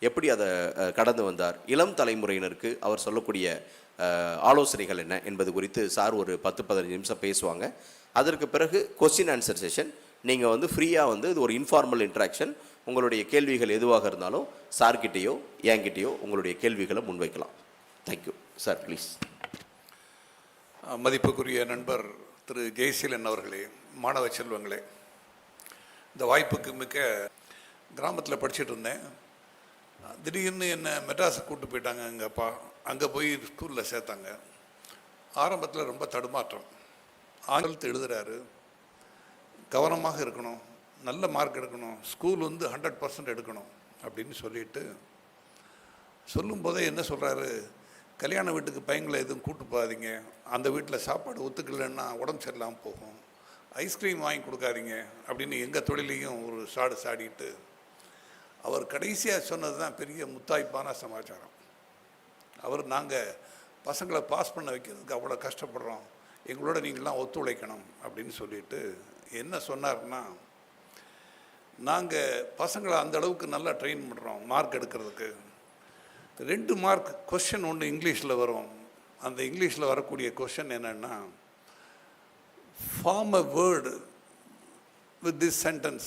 எப்படி அதை கடந்து வந்தார், இளம் தலைமுறையினருக்கு அவர் சொல்லக்கூடிய ஆலோசனைகள் என்ன என்பது குறித்து சார் ஒரு 10-15 நிமிஷம் பேசுவாங்க. அதற்கு பிறகு கொஸ்டின் ஆன்சர் செஷன். நீங்கள் வந்து ஃப்ரீயாக வந்து இது ஒரு இன்ஃபார்மல் இன்ட்ராக்ஷன். உங்களுடைய கேள்விகள் எதுவாக இருந்தாலும் சார்கிட்டேயோ என்கிட்டேயோ உங்களுடைய கேள்விகளை முன்வைக்கலாம். Thank you sir, please. மதிப்புக்குரிய நண்பர் திரு ஜெயசீலன் அவர்களே, மாணவ செல்வங்களே, இந்த வாய்ப்புக்கு மிக்க. கிராமத்தில் படிச்சுட்டு இருந்தேன். திடீர்னு என்னை மெட்ராஸுக்கு கூப்பிட்டு போயிட்டாங்க எங்கள் அப்பா. அங்கே போய் ஸ்கூலில் சேர்த்தாங்க. ஆரம்பத்தில் ரொம்ப தடுமாற்றம். ஆங்கிலத்தை எழுதுகிறாரு, கவனமாக இருக்கணும், நல்ல மார்க் எடுக்கணும், ஸ்கூல் வந்து 100% எடுக்கணும் அப்படின்னு சொல்லும்போதே என்ன சொல்கிறாரு, கல்யாண வீட்டுக்கு பையங்களை எதுவும் கூப்பிட்டு போகாதீங்க, அந்த வீட்டில் சாப்பாடு ஒத்துக்கலைன்னா உடம்பு சரியில்லாமல் போகும், ஐஸ்கிரீம் வாங்கி கொடுக்காதீங்க அப்படின்னு எங்கள் தொழிலையும் ஒரு சாடிட்டு அவர் கடைசியாக சொன்னது தான் பெரிய முத்தாய்ப்பான சமாச்சாரம். அவர் நாங்கள் பசங்களை பாஸ் பண்ண வைக்கிறதுக்கு அவ்வளோ கஷ்டப்படுறோம், எங்களோட நீங்களாம் ஒத்துழைக்கணும் அப்படின்னு சொல்லிட்டு என்ன சொன்னார்னா, நாங்கள் பசங்களை அந்த அளவுக்கு நல்லா ட்ரெயின் பண்ணுறோம் மார்க் எடுக்கிறதுக்கு. 2 மார்க் கொஷின் ஒன்று இங்கிலீஷில் வரும். அந்த இங்கிலீஷில் வரக்கூடிய கொஷின் என்னென்னா, form a word with this sentence,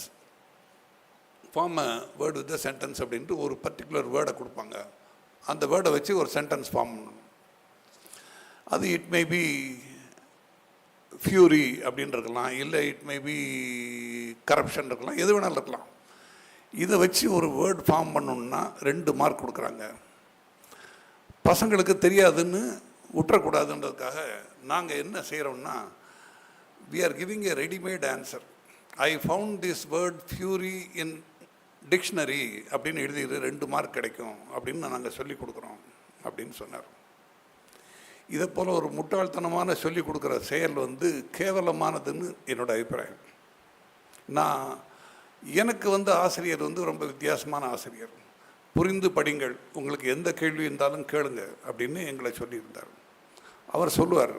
form a word with the sentence அப்படின்ட்டு ஒரு பர்டிகுலர் வேர்டை கொடுப்பாங்க. அந்த வேர்டை வச்சு ஒரு சென்டென்ஸ் ஃபார்ம் பண்ணணும். அது இட் மே பி ஃபியூரி அப்படின்னு இருக்கலாம், இல்லை இட் மே பி கரப்ஷன் இருக்கலாம், எது வேணாலும் இருக்கலாம். இதை வச்சு ஒரு வேர்டு ஃபார்ம் பண்ணணுன்னா 2 மார்க் கொடுக்குறாங்க. பசங்களுக்கு தெரியாதுன்னு விட்டுறக்கூடாதுன்றதுக்காக நாங்கள் என்ன செய்கிறோம்னா, we are giving a ready-made answer. I found this word fury in dictionary அப்படின்னு எழுதிடு 2 மார்க் கிடைக்கும் அப்படின்னு நாங்கள் சொல்லிக் கொடுக்குறோம் அப்படின்னு சொன்னார். இதை போல் ஒரு முட்டாள்தனமான சொல்லிக் கொடுக்குற செயல் வந்து கேவலமானதுன்னு என்னோட அபிப்பிராயம். எனக்கு வந்து ஆசிரியர் வந்து ரொம்ப வித்தியாசமான ஆசிரியர். புரிந்து படிங்கள், உங்களுக்கு எந்த கேள்வி இருந்தாலும் கேளுங்க அப்படின்னு எங்களை சொல்லியிருந்தார். அவர் சொல்லுவார்,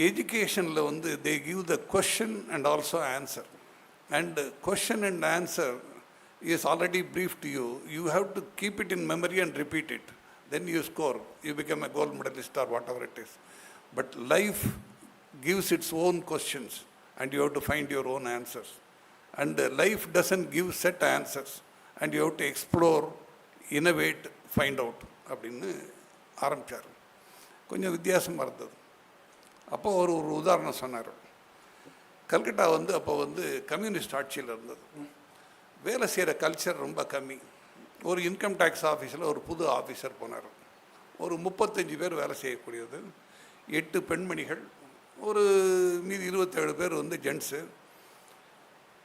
எஜுகேஷனில் வந்து they give the question and also answer, and question and answer is already briefed to you. You have to keep it in memory and repeat it. Then you score, you become a gold medalist or whatever it is. But life gives its own questions and you have to find your own answers. And life doesn't give set answers and you have to explore, innovate, find out அப்படின்னு ஆரம்பித்தார். கொஞ்சம் வித்தியாசமாக இருந்தது. அப்போ ஒரு உதாரணம் சொன்னார். கல்கட்டா வந்து அப்போ வந்து கம்யூனிஸ்ட் ஆட்சியில் இருந்தது. வேலை செய்கிற கல்ச்சர் ரொம்ப கம்மி. ஒரு இன்கம் டேக்ஸ் ஆஃபீஸில் ஒரு புது ஆஃபீஸர் போனார். ஒரு 35 பேர் வேலை செய்யக்கூடியது, 8 பெண்மணிகள், ஒரு மீதி 27 பேர் வந்து ஜென்ஸு.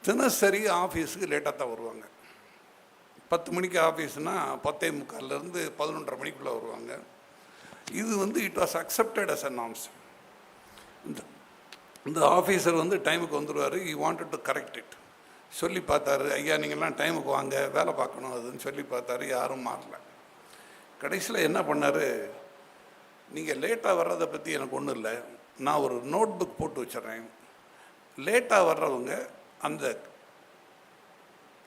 தினசரி ஆஃபீஸுக்கு லேட்டாக தான் வருவாங்க. 10 மணிக்கு ஆஃபீஸ்னால் 10:45 11:30 மணிக்குள்ளே வருவாங்க. இது வந்து it was accepted as a norms. இந்த ஆஃபீஸர் வந்து டைமுக்கு வந்துடுவார். I wanted to correct it. சொல்லி பார்த்தாரு, ஐயா நீங்கள்லாம் டைமுக்கு வாங்க, வேலை பார்க்கணும் அதுன்னு சொல்லி பார்த்தாரு. யாரும் மாறல. கடைசியில் என்ன பண்ணார், நீங்கள் லேட்டாக வர்றதை பற்றி எனக்கு ஒன்றும் இல்லை, நான் ஒரு நோட் புக் போட்டு வச்சிட்றேன். லேட்டாக வர்றவங்க அந்த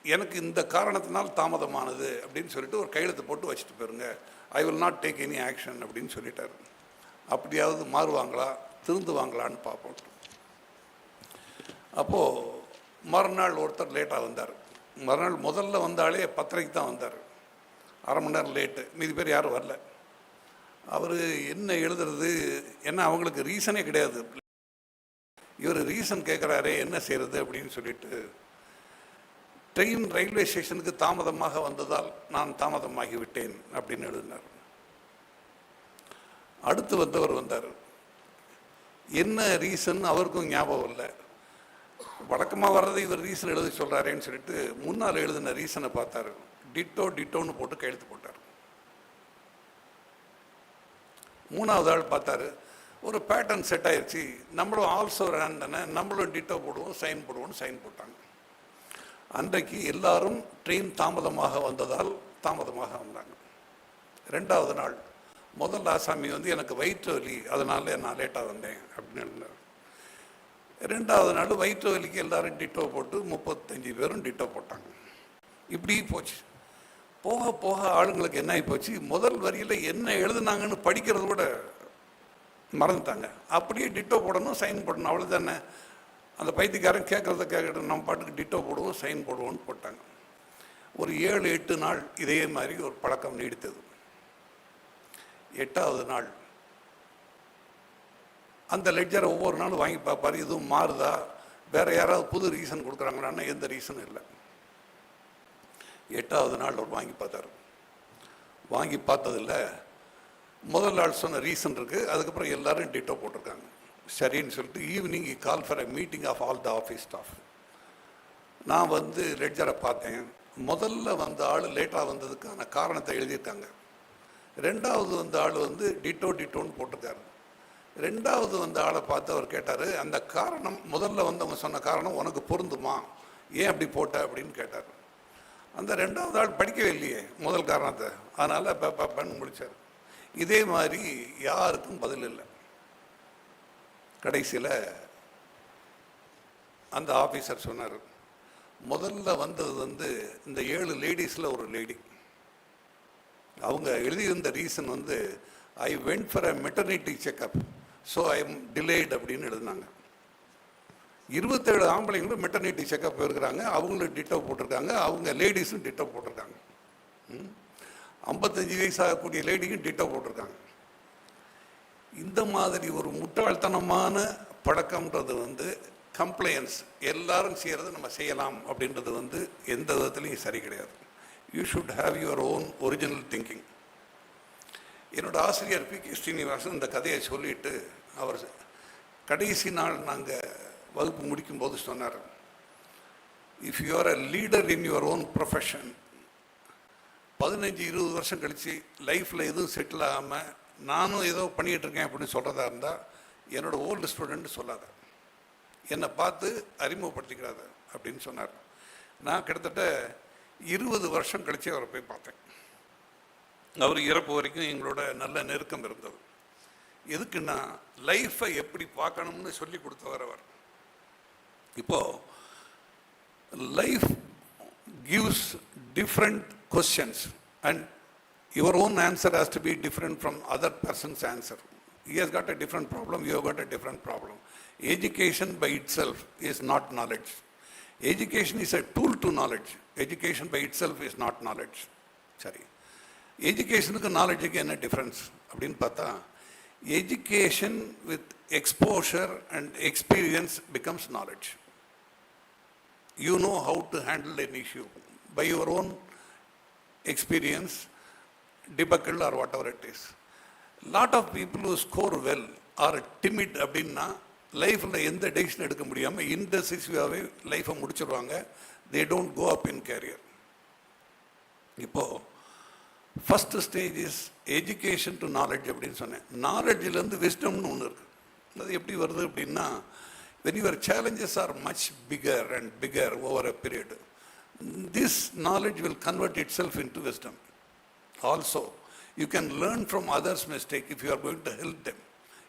எனக்கு இந்த காரணத்தினால் தாமதமானது அப்படின்னு சொல்லிட்டு ஒரு கையெழுத்து போட்டு வச்சுட்டு போயிருங்க, I will not take any action அப்படின்னு சொல்லிட்டார். அப்படியாவது மாறுவாங்களா, திருந்துவாங்களான்னு பார்ப்போம். அப்போது மறுநாள் ஒருத்தர் லேட்டாக வந்தார். மறுநாள் முதல்ல வந்தாலே 10:30 தான் வந்தார். அரை மணி நேரம் லேட்டு. மீதி பேர் யாரும் வரல. அவர் என்ன எழுதுறது, ஏன்னா அவங்களுக்கு ரீசனே கிடையாது. இவர் ரீசன் கேட்குறாரே என்ன செய்கிறது அப்படின்னு சொல்லிட்டு, ட்ரெயின் ரயில்வே ஸ்டேஷனுக்கு தாமதமாக வந்ததால் நான் தாமதமாகி விட்டேன் அப்படின்னு எழுதினார். அடுத்து வந்தவர் வந்தார். என்ன ரீசன் அவருக்கும் ஞாபகம் இல்லை. வழக்கமாக வர்றது இவர் ரீசன் எழுதி சொல்கிறாரேன்னு சொல்லிட்டு முன்னால் எழுதின ரீசனை பார்த்தாரு. டிட்டோன்னு போட்டு கையெழுத்து போட்டார். 3வது ஆள் பார்த்தாரு, ஒரு பேட்டர்ன் செட் ஆயிடுச்சு, நம்மளும் ஆல்சோ ரன் தானே, நம்மளும் டிட்டோ போடுவோம், சைன் போடுவோம்னு சைன் போட்டாங்க. அன்றைக்கு எல்லாரும் ட்ரெயின் தாமதமாக வந்ததால் தாமதமாக வந்தாங்க. 2வது நாள் முதல் ஆசாமி வந்து எனக்கு வயிற்று வலி, அதனால நான் லேட்டாக வந்தேன் அப்படின்னு எழுதினார். 2வது நாள் வயிற்று வலிக்கு எல்லாரும் டிட்டோ போட்டு 35 பேரும் டிட்டோ போட்டாங்க. இப்படி போச்சு. போக போக ஆளுங்களுக்கு என்ன ஆகி போச்சு, முதல் வரியில் என்ன எழுதுனாங்கன்னு படிக்கிறத விட மறந்துட்டாங்க. அப்படியே டிட்டோ போடணும், சைன் போடணும், அவ்வளோதானே. அந்த பைத்தியக்காரன் கேட்குறத கேட்கணும், நம்ம பாட்டுக்கு டிட்டோ போடுவோம், சைன் போடுவோம்னு போட்டாங்க. ஒரு 7-8 நாள் இதே மாதிரி ஒரு பழக்கம் நீடித்தது. 8ஆவது நாள் அந்த லெட்ஜரை ஒவ்வொரு நாளும் வாங்கி பார்ப்பார், இதுவும் மாறுதா, வேறு யாராவது புது ரீசன் கொடுக்குறாங்களான்னா எந்த ரீசனும் இல்லை. 8ஆவது நாள் அவர் வாங்கி பார்த்தார். வாங்கி பார்த்ததில்ல, முதல் நாள் சொன்ன ரீசன் இருக்குது, அதுக்கப்புறம் எல்லாரும் டிட்டோ போட்டிருக்காங்க. சரின்னு சொல்லிட்டு evening call for a meeting of all the office staff. நான் வந்து லெட்ஜரை பார்த்தேன். முதல்ல வந்த ஆள் லேட்டாக வந்ததுக்கான காரணத்தை எழுதியிருக்காங்க. 2வது வந்த ஆள் வந்து டிட்டோன்னு போட்டிருக்காரு. 2வது வந்த ஆளை பார்த்து அவர் கேட்டார், அந்த காரணம் முதல்ல வந்தவங்க சொன்ன காரணம் உனக்கு பொருந்துமா, ஏன் அப்படி போட்ட அப்படின்னு கேட்டார். அந்த 2வது ஆள் படிக்கவே இல்லையே முதல் காரணத்தை, அதனால் பண்ண முடிச்சார். இதே மாதிரி யாருக்கும் பதில் இல்லை. கடைசியில் அந்த ஆஃபீஸர் சொன்னார், முதல்ல வந்தது வந்து இந்த 7 லேடிஸில் ஒரு லேடி. அவங்க எழுதியிருந்த ரீசன் வந்து ஐ went for a maternity checkup, so I am delayed அப்படின்னு எழுதினாங்க. 27 ஆம்பளைங்களும் மெட்டர்னிட்டி செக்அப் இருக்கிறாங்க, அவங்களும் டிட்டோ போட்டிருக்காங்க, அவங்க லேடிஸும் டிட்டோ போட்டிருக்காங்க. 55 வயசாகக்கூடிய லேடிக்கும் டிட்டோ போட்டிருக்காங்க. இந்த மாதிரி ஒரு முட்டாள்தனமான பழக்கம்ன்றது வந்து கம்ப்ளைன்ஸ் எல்லாரும் செய்கிறது நம்ம செய்யலாம் அப்படின்றது வந்து எந்த விதத்துலையும் சரி கிடையாது. You should have your own original thinking. என்னோட ஆசிரியர் பி.கே. ஸ்ரீனிவாசன் இந்த கதையை சொல்லிட்டு அவர் கடைசி நாள் நாங்கள் வகுப்பு முடிக்கும்போது சொன்னார், if you R a leader in your own profession, 15-20 வருஷம் கழித்து லைஃப்பில் எதுவும் செட்டில் ஆகாமல் நானும் ஏதோ பண்ணிகிட்டு இருக்கேன் அப்படின்னு சொல்கிறதா இருந்தால் என்னோடய ஓல்டு ஸ்டூடெண்ட் சொல்லாத, என்னை பார்த்து அறிமுகப்படுத்திக்கிறாத அப்படின்னு சொன்னார். நான் கிட்டத்தட்ட 20 வருஷம் கழித்து அவரை போய் பார்த்தேன். அவர் இறப்பு வரைக்கும் எங்களோட நல்ல நெருக்கம் இருந்தது. எதுக்குன்னா லைஃப்பை எப்படி பார்க்கணும்னு சொல்லி கொடுத்தவர் அவர். இப்போது life gives different questions and your own answer has to be different from other person's answer. He has got a different problem, you have got a different problem. Education by itself is not knowledge. Education is a tool to knowledge. Education by itself is not knowledge. Sorry. Educationக்கு knowledgeக்கு என்ன difference அப்படின்னு பார்த்தா, education with exposure and experience becomes knowledge. You know how to handle an issue by your own experience, debacle or whatever it is. Lot of people who score well are timid அப்படின்னா லைஃப்பில் எந்த decision எடுக்க முடியாமல் இன்டெசிசிவாகவே லைஃப்பை முடிச்சிடுவாங்க. they don't go up in career. இப்போது first stage is education to knowledge அப்படின்னு சொன்னேன். நாலேஜிலேருந்து விஸ்டம்னு ஒன்று இருக்குது. அது எப்படி வருது அப்படின்னா, when your challenges are much bigger and bigger over a period, this knowledge will convert itself into wisdom. Also, you can learn from others' mistake if you are going to help them.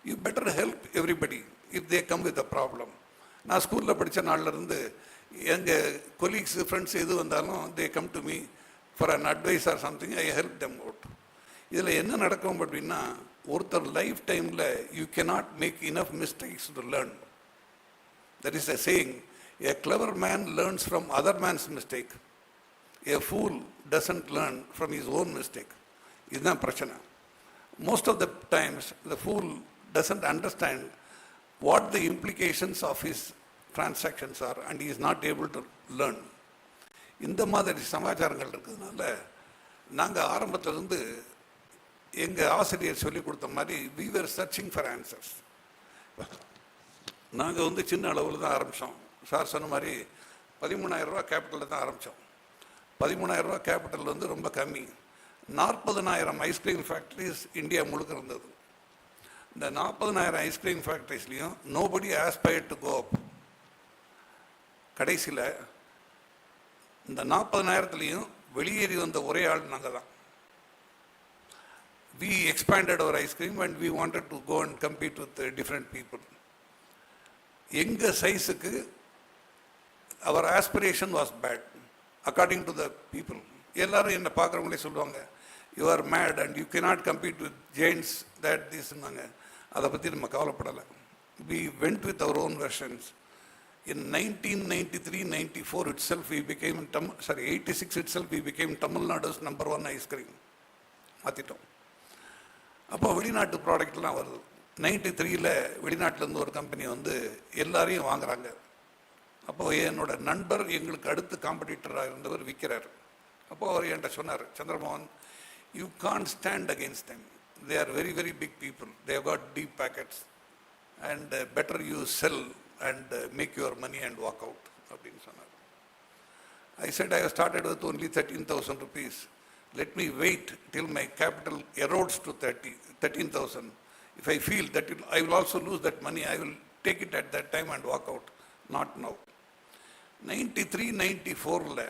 You better help everybody if they come with a problem. நான் ஸ்கூலில் படித்த நாள்லேருந்து எங்கள் colleagues friends எது வந்தாலும் they come to me for an advice or something, I help them out. இதில் என்ன நடக்கும் அப்படின்னா, ஒருத்தர் லைஃப் டைமில் you cannot make enough mistakes to learn. That is a saying, a clever man learns from other man's mistake. A fool doesn't learn from his own mistake. இதுதான் பிரச்சனை. Most of the times the fool doesn't understand what the implications of his transactions are and he is not able to learn. இந்த மாதிரி சமாச்சாரங்கள் இருக்கிறதுனால நாங்கள் ஆரம்பத்திலிருந்து எங்கள் ஆசிரியர் சொல்லி கொடுத்த மாதிரி we were searching for answers. நாங்கள் வந்து சின்ன அளவில் தான் ஆரம்பித்தோம். சார் சொன்ன மாதிரி 13,000 ரூபா கேபிட்டலில் தான் ஆரம்பித்தோம். 13,000 ரூபா கேபிட்டல் வந்து ரொம்ப கம்மி. 40,000 ஐஸ்கிரீம் ஃபேக்ட்ரிஸ் இந்தியா முழுக்க இருந்தது. இந்த 40,000 ஐஸ்கிரீம் ஃபேக்ட்ரிஸ்லேயும் நோபடி ஆஸ்பயர்ட் டு கோ அப். கடைசியில் இந்த 40,000த்துலேயும் வெளியேறி வந்த ஒரே ஆள் நாங்கள் தான். We expanded our ice cream and we wanted to go and compete with different people. எங்கள் சைஸுக்கு our aspiration was bad. According to the people. எல்லாரும் என்னை பார்க்குறவங்களே சொல்லுவாங்க, you are mad and you cannot compete with giants that திஸ்ன்னாங்க. அதை பற்றி நம்ம கவலைப்படலை. We went with our own versions. In 1993-94 itself, we became, 86 itself, we became Tamil Nadu's #1 ice cream. மாற்றிட்டோம். அப்போ வெளிநாட்டு ப்ராடக்ட்லாம் வருது. 93ல் வெளிநாட்டிலேருந்து ஒரு கம்பெனி வந்து எல்லாரையும் வாங்குறாங்க. அப்போது என்னோட நண்பர் எங்களுக்கு அடுத்து காம்படிட்டராக இருந்தவர் விற்கிறார். அப்போது அவர் என்கிட்ட சொன்னார், Chandramohan, you can't stand against them, they are very very big people, they have got deep pockets and better you sell and make your money and walk out அப்படின்னு சொன்னார். I said I have started with only 13,000 rupees. Let me wait till my capital erodes to 13,000. If I feel that I will also lose that money, I will take it at that time and walk out. Not now. 93-94ல்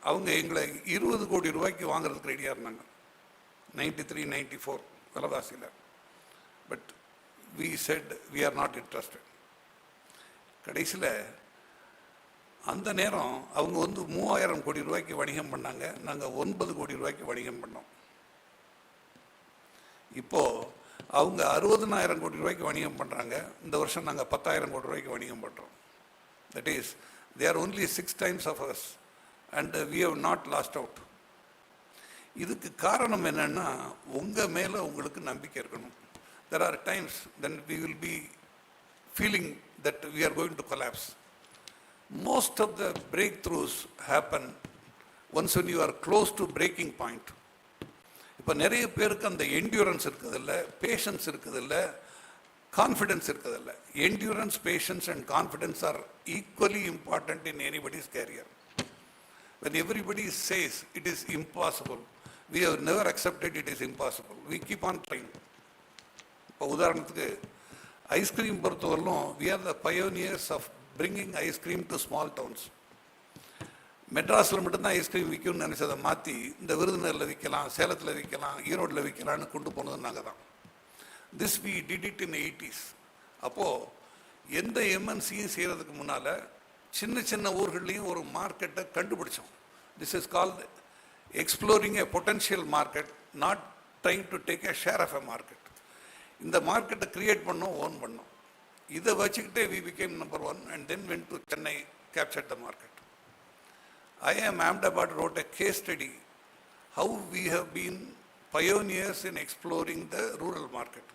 அவங்க எங்களை 20 கோடி ரூபாய்க்கு வாங்குறதுக்கு ரெடியாக இருந்தாங்க. 93-94 விலவாசியில். But we said we are not interested. கடைசியில் அந்த நேரம் அவங்க வந்து 3000 கோடி ரூபாய்க்கு வணிகம் பண்ணாங்க, நாங்கள் 9 கோடி ரூபாய்க்கு வணிகம் பண்ணோம். இப்போது அவங்க 60,000 கோடி ரூபாய்க்கு வணிகம் பண்ணுறாங்க, இந்த வருஷம் நாங்கள் 10,000 கோடி ரூபாய்க்கு வணிகம் பண்ணுறோம். That is, they are only 6 times of us and we have not lost out. இதுக்கு காரணம் என்னன்னா, உங்கள் மேலே உங்களுக்கு நம்பிக்கை இருக்கணும். There are times when we will be feeling that we are going to collapse. Most of the breakthroughs happen once when you are close to breaking point. இப்போ நிறைய பேருக்கு அந்த என்டியூரன்ஸ் இருக்குதில்ல, பேஷன்ஸ் இருக்குதில்ல, கான்ஃபிடென்ஸ் இருக்குதில்ல. Endurance, patience and confidence are equally important in anybody's career. When everybody says it is impossible, we have never accepted it is impossible. We keep on trying. இப்போ உதாரணத்துக்கு ice cream பொறுத்தவரையிலும் we are the pioneers of bringing ice cream to small towns. மெட்ராஸில் மட்டும்தான் ice cream விற்கணும்னு நினச்சதை மாற்றி இந்த விருதுநகரில் விற்கலாம், சேலத்தில் விற்கலாம், ஈரோட்டில் விற்கலான்னு கொண்டு போனது நாங்கள் தான். This we did it in 80s. அப்போது எந்த எம்என்சியும் செய்கிறதுக்கு முன்னால் சின்ன சின்ன ஊர்கள்லேயும் ஒரு மார்க்கெட்டை கண்டுபிடிச்சோம். This is called exploring a potential market, not trying to take a share of a market. இந்த மார்க்கெட்டை க்ரியேட் பண்ணோம், ஓன் பண்ணோம். இதை வச்சுக்கிட்டே we became #1 and then went to Chennai, captured the market. IIM Ahmedabad wrote a case study how we have been pioneers in exploring the rural market.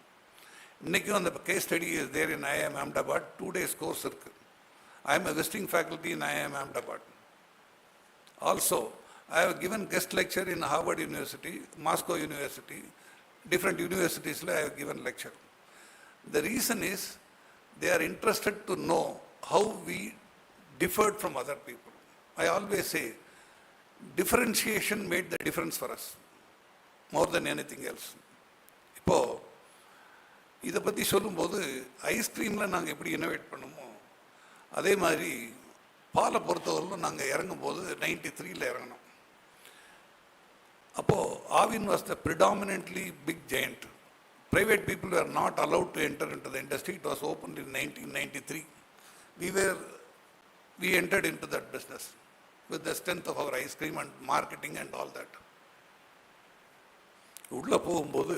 இன்னைக்கும் அந்த case study is there in IIM Ahmedabad. 2 days course இருக்கு. I am a visiting faculty in IIM Ahmedabad. Also, I have given guest lecture in Harvard University, Moscow University, different universities I have given lecture. The reason is they are interested to know how we differed from other people. I always say differentiation made the difference for us more than anything else. இப்போ இதை பற்றி சொல்லும்போது ஐஸ்கிரீமில் நாங்கள் எப்படி innovate பண்ணுமோ அதே மாதிரி பாலை பொறுத்தவரையிலும் நாங்கள் இறங்கும்போது 93ல் இறங்கினோம். அப்போது Aavin was the predominantly big giant. Private people were not allowed to enter into the industry. It was opened in 1993. We entered into that business with the strength of our ice cream and marketing and all that. உள்ளே போகும்போது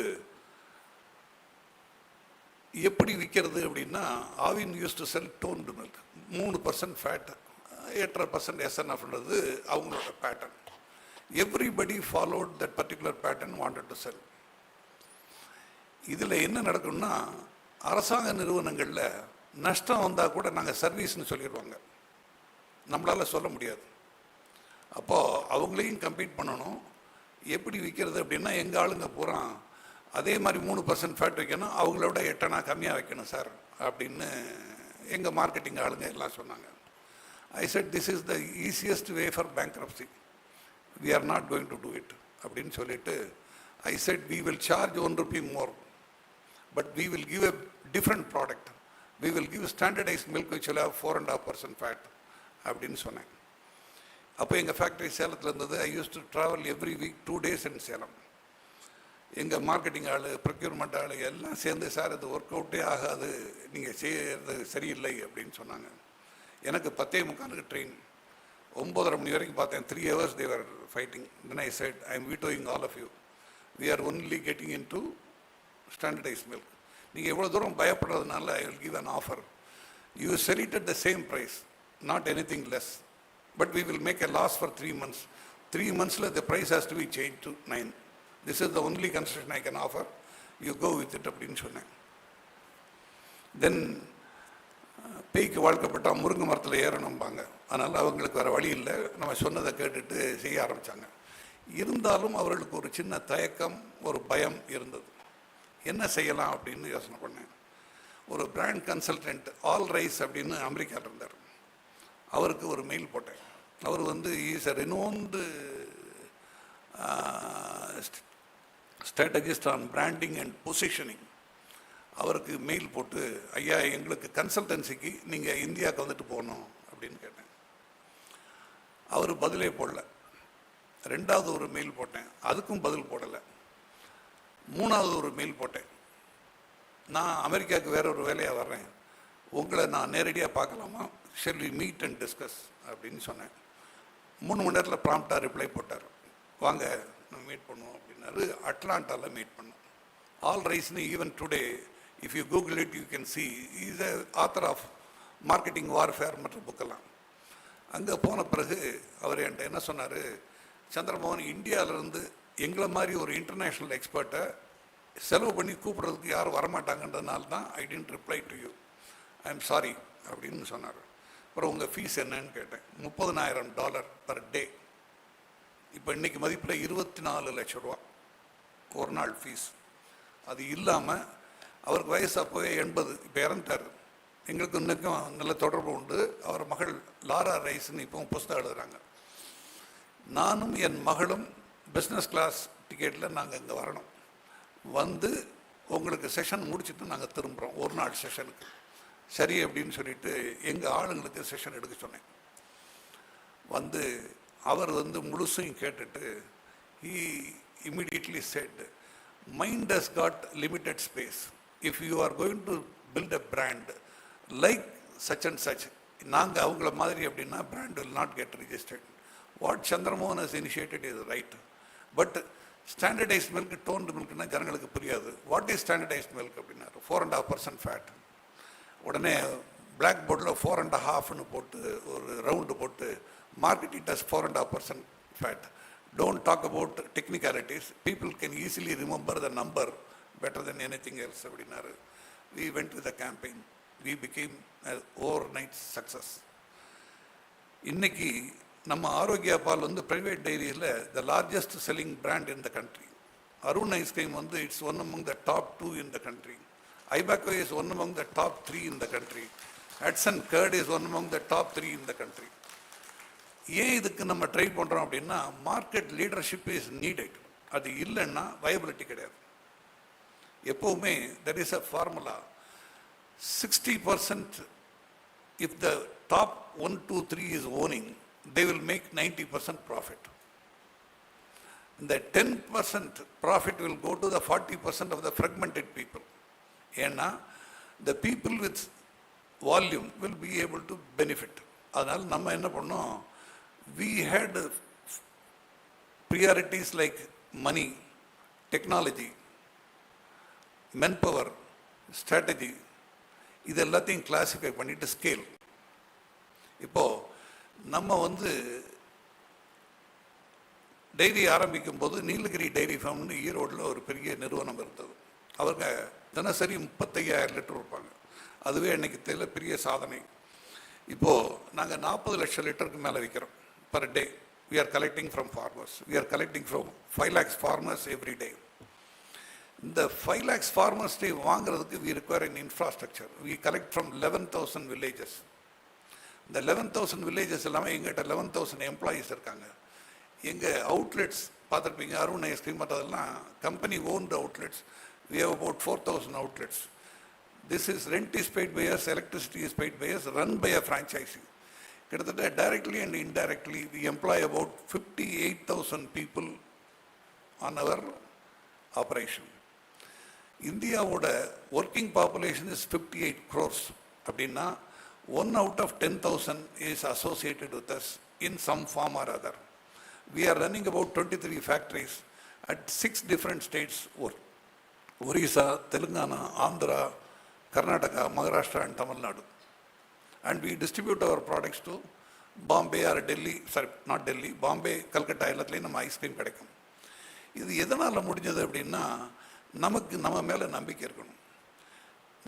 எப்படி விற்கிறது அப்படின்னா, Aavin use to sell toned milk, 3% fat, 8% எஸ்என்எஃப்ன்றது அவங்களோட pattern. Everybody followed that particular pattern, wanted to sell. இதில் என்ன நடக்கும்னா, அரசாங்க நிறுவனங்களில் நஷ்டம் வந்தால் கூட நாங்கள் சர்வீஸ்னு சொல்லிடுவாங்க, நம்மளால் சொல்ல முடியாது. அப்போது அவங்களையும் கம்பீட் பண்ணணும். எப்படி விற்கிறது அப்படின்னா, எங்கள் ஆளுங்க பூரா அதே மாதிரி 3% ஃபேட் வைக்கணும், அவங்களோட 8 கம்மியாக வைக்கணும் சார் அப்படின்னு எங்கள் மார்க்கெட்டிங் ஆளுங்க எல்லாம் சொன்னாங்க. I said this is the easiest way for bankruptcy. We are not going to do it அப்படின்னு சொல்லிட்டு I said we will charge 1 rupee more, but we will give a different product. We will give standardized milk which will have 4.5% fat அப்படின்னு சொன்னேன். அப்போ எங்கள் factory சேலத்தில் இருந்தது. I used to travel every week 2 days in Salem. எங்கள் marketing ஆள், procurement ஆள் எல்லாம் சேர்ந்து, சார் இது ஒர்க் அவுட்டே ஆகாது, நீங்கள் செய்கிறது சரியில்லை அப்படின்னு சொன்னாங்க. எனக்கு 10:45 ட்ரெயின். 9:30 மணி வரைக்கும் பார்த்தேன். 3 hours they were fighting. Then I said, I am vetoing all of you. We are only getting into standardized milk. நீங்கள் எவ்வளோ தூரம் பயப்படுறதுனால I will give an offer. You sell it at the same price, not anything less. But we will make a loss for 3 months. 3 months the price has to be changed to 9. This is the only concession I can offer. You go with it அப்படின்னு சொன்னேன். தென் பேய்க்கு வாழ்க்கப்பட்டால் முருங்கை மரத்தில் ஏறணும்பாங்க. அதனால் அவங்களுக்கு வேறு வழி இல்லை, நம்ம சொன்னதை கேட்டுட்டு செய்ய ஆரம்பித்தாங்க. இருந்தாலும் அவர்களுக்கு ஒரு சின்ன தயக்கம், ஒரு பயம் இருந்தது. என்ன செய்யலாம் அப்படின்னு யோசனை பண்ணேன். ஒரு பிராண்ட் கன்சல்டன்ட் ஆல் ரைஸ் அப்படின்னு அமெரிக்காவில் இருந்தார். அவருக்கு ஒரு மெயில் போட்டேன். அவர் is a renowned strategist on branding and positioning. அவருக்கு மெயில் போட்டு, ஐயா எங்களுக்கு கன்சல்டன்சிக்கு நீங்கள் இந்தியாவுக்கு வந்துட்டு போகணும் அப்படின்னு கேட்டேன். அவர் பதிலே போடல. 2வது ஒரு மெயில் போட்டேன், அதுக்கும் பதில் போடலை. 3வது ஒரு மெயில் போட்டேன், நான் அமெரிக்காவுக்கு வேற ஒரு வேலையாக வர்றேன், உங்களை நான் நேரடியாக பார்க்கலாமா, shall we meet and discuss அப்படின்னு சொன்னேன். 3 மணி நேரத்தில் ப்ராம்ப்டாக ரிப்ளை போட்டார், வாங்க நம்ம மீட் பண்ணுவோம் அப்படின்னாரு. அட்லாண்டாவில் மீட் பண்ணோம். ஆல் ரைஸ்னு even today if you Google it you can see is a author of Marketing Warfare மற்ற புக்கெல்லாம். அங்கே போன பிறகு அவர் என்கிட்ட என்ன சொன்னார், சந்திரமோகன் இந்தியாவிலேருந்து எங்களை மாதிரி ஒரு இன்டர்நேஷ்னல் எக்ஸ்பர்ட்டை செலவு பண்ணி கூப்பிட்றதுக்கு யாரும் வரமாட்டாங்கன்றதுனால தான் I didn't reply to you, I am sorry அப்படின்னு சொன்னார். அப்புறம் உங்கள் ஃபீஸ் என்னன்னு கேட்டேன். $30,000 பர் டே. இப்போ இன்றைக்கி மதிப்பில் 24 லட்சம் ரூபா ஒரு நாள் ஃபீஸ். அது இல்லாமல் அவருக்கு வயசு அப்போவே 80, இப்போ இறந்துட்டார். எங்களுக்கு இன்னைக்கும் நல்ல தொடர்பு உண்டு. அவர் மகள் லாரா ரைஸ்ன்னு இப்போ புஸ்தகம் எழுதுகிறாங்க. நானும் என் மகளும் பிஸ்னஸ் கிளாஸ் டிக்கெட்டில் நாங்கள் இங்கே வரணும். உங்களுக்கு செஷன் முடிச்சுட்டு நாங்கள் திரும்புகிறோம் ஒரு நாள் செஷனுக்கு. சரி அப்படின்னு சொல்லிட்டு எங்கள் ஆளுங்களுக்கு செஷன் எடுக்க சொன்னேன். அவர் முழுசையும் கேட்டுட்டு he immediately said, mind has got limited space. If you are going to build a brand like such and such, நாங்கள் அவங்கள மாதிரி அப்படின்னா brand will not get registered. What Chandramohan has initiated is right. But standardized milk, toned milkனா ஜனங்களுக்கு புரியாது. What is standardized milk அப்படின்னாரு. 4.5% fat. உடனே black போர்டில் 4.5ன்னு போட்டு ஒரு ரவுண்டு போட்டு market it as 4.5% fat. Don't talk about technicalities. People can easily remember the number better than anything else அப்படின்னாரு. We went with the campaign. We became an overnight success. இன்னைக்கு நம்ம ஆரோக்கியா பால் private டைரியில் the largest selling brand in the country. Arun ice cream it's one among the top 2 in the country. Ibaco is one among the top 3 in the country. Hudson Curd is one among the top 3 in the country. ஏன் இதுக்கு நம்ம try பண்ணுறோம் அப்படின்னா market leadership is needed. அது இல்லைன்னா viability கிடையாது. எப்போவுமே that is a formula. 60% if the top 1, 2, 3 is owning, they will make 90% profit. The 10% profit will go to the 40% of the fragmented people. ஏன்னா the people with volume will be able to benefit. அதனால் நம்ம என்ன பண்ணோம், we had priorities like money, technology, manpower, strategy. இது எல்லாத்தையும் classify பண்ணிட்டு scale. இப்போது நம்ம டைரி ஆரம்பிக்கும் போது நீலகிரி டைரி ஃபார்ம்னு ஈரோடில் ஒரு பெரிய நிறுவனம் இருந்தது. அவங்க தினசரி 35,000 லிட்டர் வைப்பாங்க. அதுவே அன்றைக்கி தெரியல பெரிய சாதனை. இப்போது நாங்கள் 40 லட்சம் லிட்டருக்கு மேலே விற்கிறோம் per day. We are collecting from farmers. We are collecting from 5 lakhs farmers every day. இந்த 5 lakhs farmers வாங்குறதுக்கு we require an infrastructure. We collect from 11,000 villages. இந்த 11,000 villages எல்லாமே எங்கிட்ட 11,000 எம்ப்ளாயீஸ் இருக்காங்க. எங்கள் அவுட்லெட்ஸ் பார்த்துருப்பீங்க, அருண் ஐஸ்கிரீம் மற்றதெல்லாம் company owned outlets. We have about 4,000 outlets. This is rent is paid by us, electricity is paid by us, run by a franchisee. கிட்டத்தட்ட directly and indirectly we employ about 58,000 people on our operation. இந்தியாவோட working population is 58 crores அப்படின்னா 1 out of 10,000 is associated with us in some form or other. We are running about 23 factories at 6 different states: Orissa, Telangana, Andhra, Karnataka, Maharashtra and Tamil Nadu. And we distribute our products to Bombay or Delhi, sorry, not Delhi, Bombay, Calcutta, எல்லாத்துலேயும் நம்ம ice cream கிடைக்கும். இது எதனால் முடிஞ்சது அப்படின்னா, நமக்கு நம்ம மேலே நம்பிக்கை இருக்கணும்.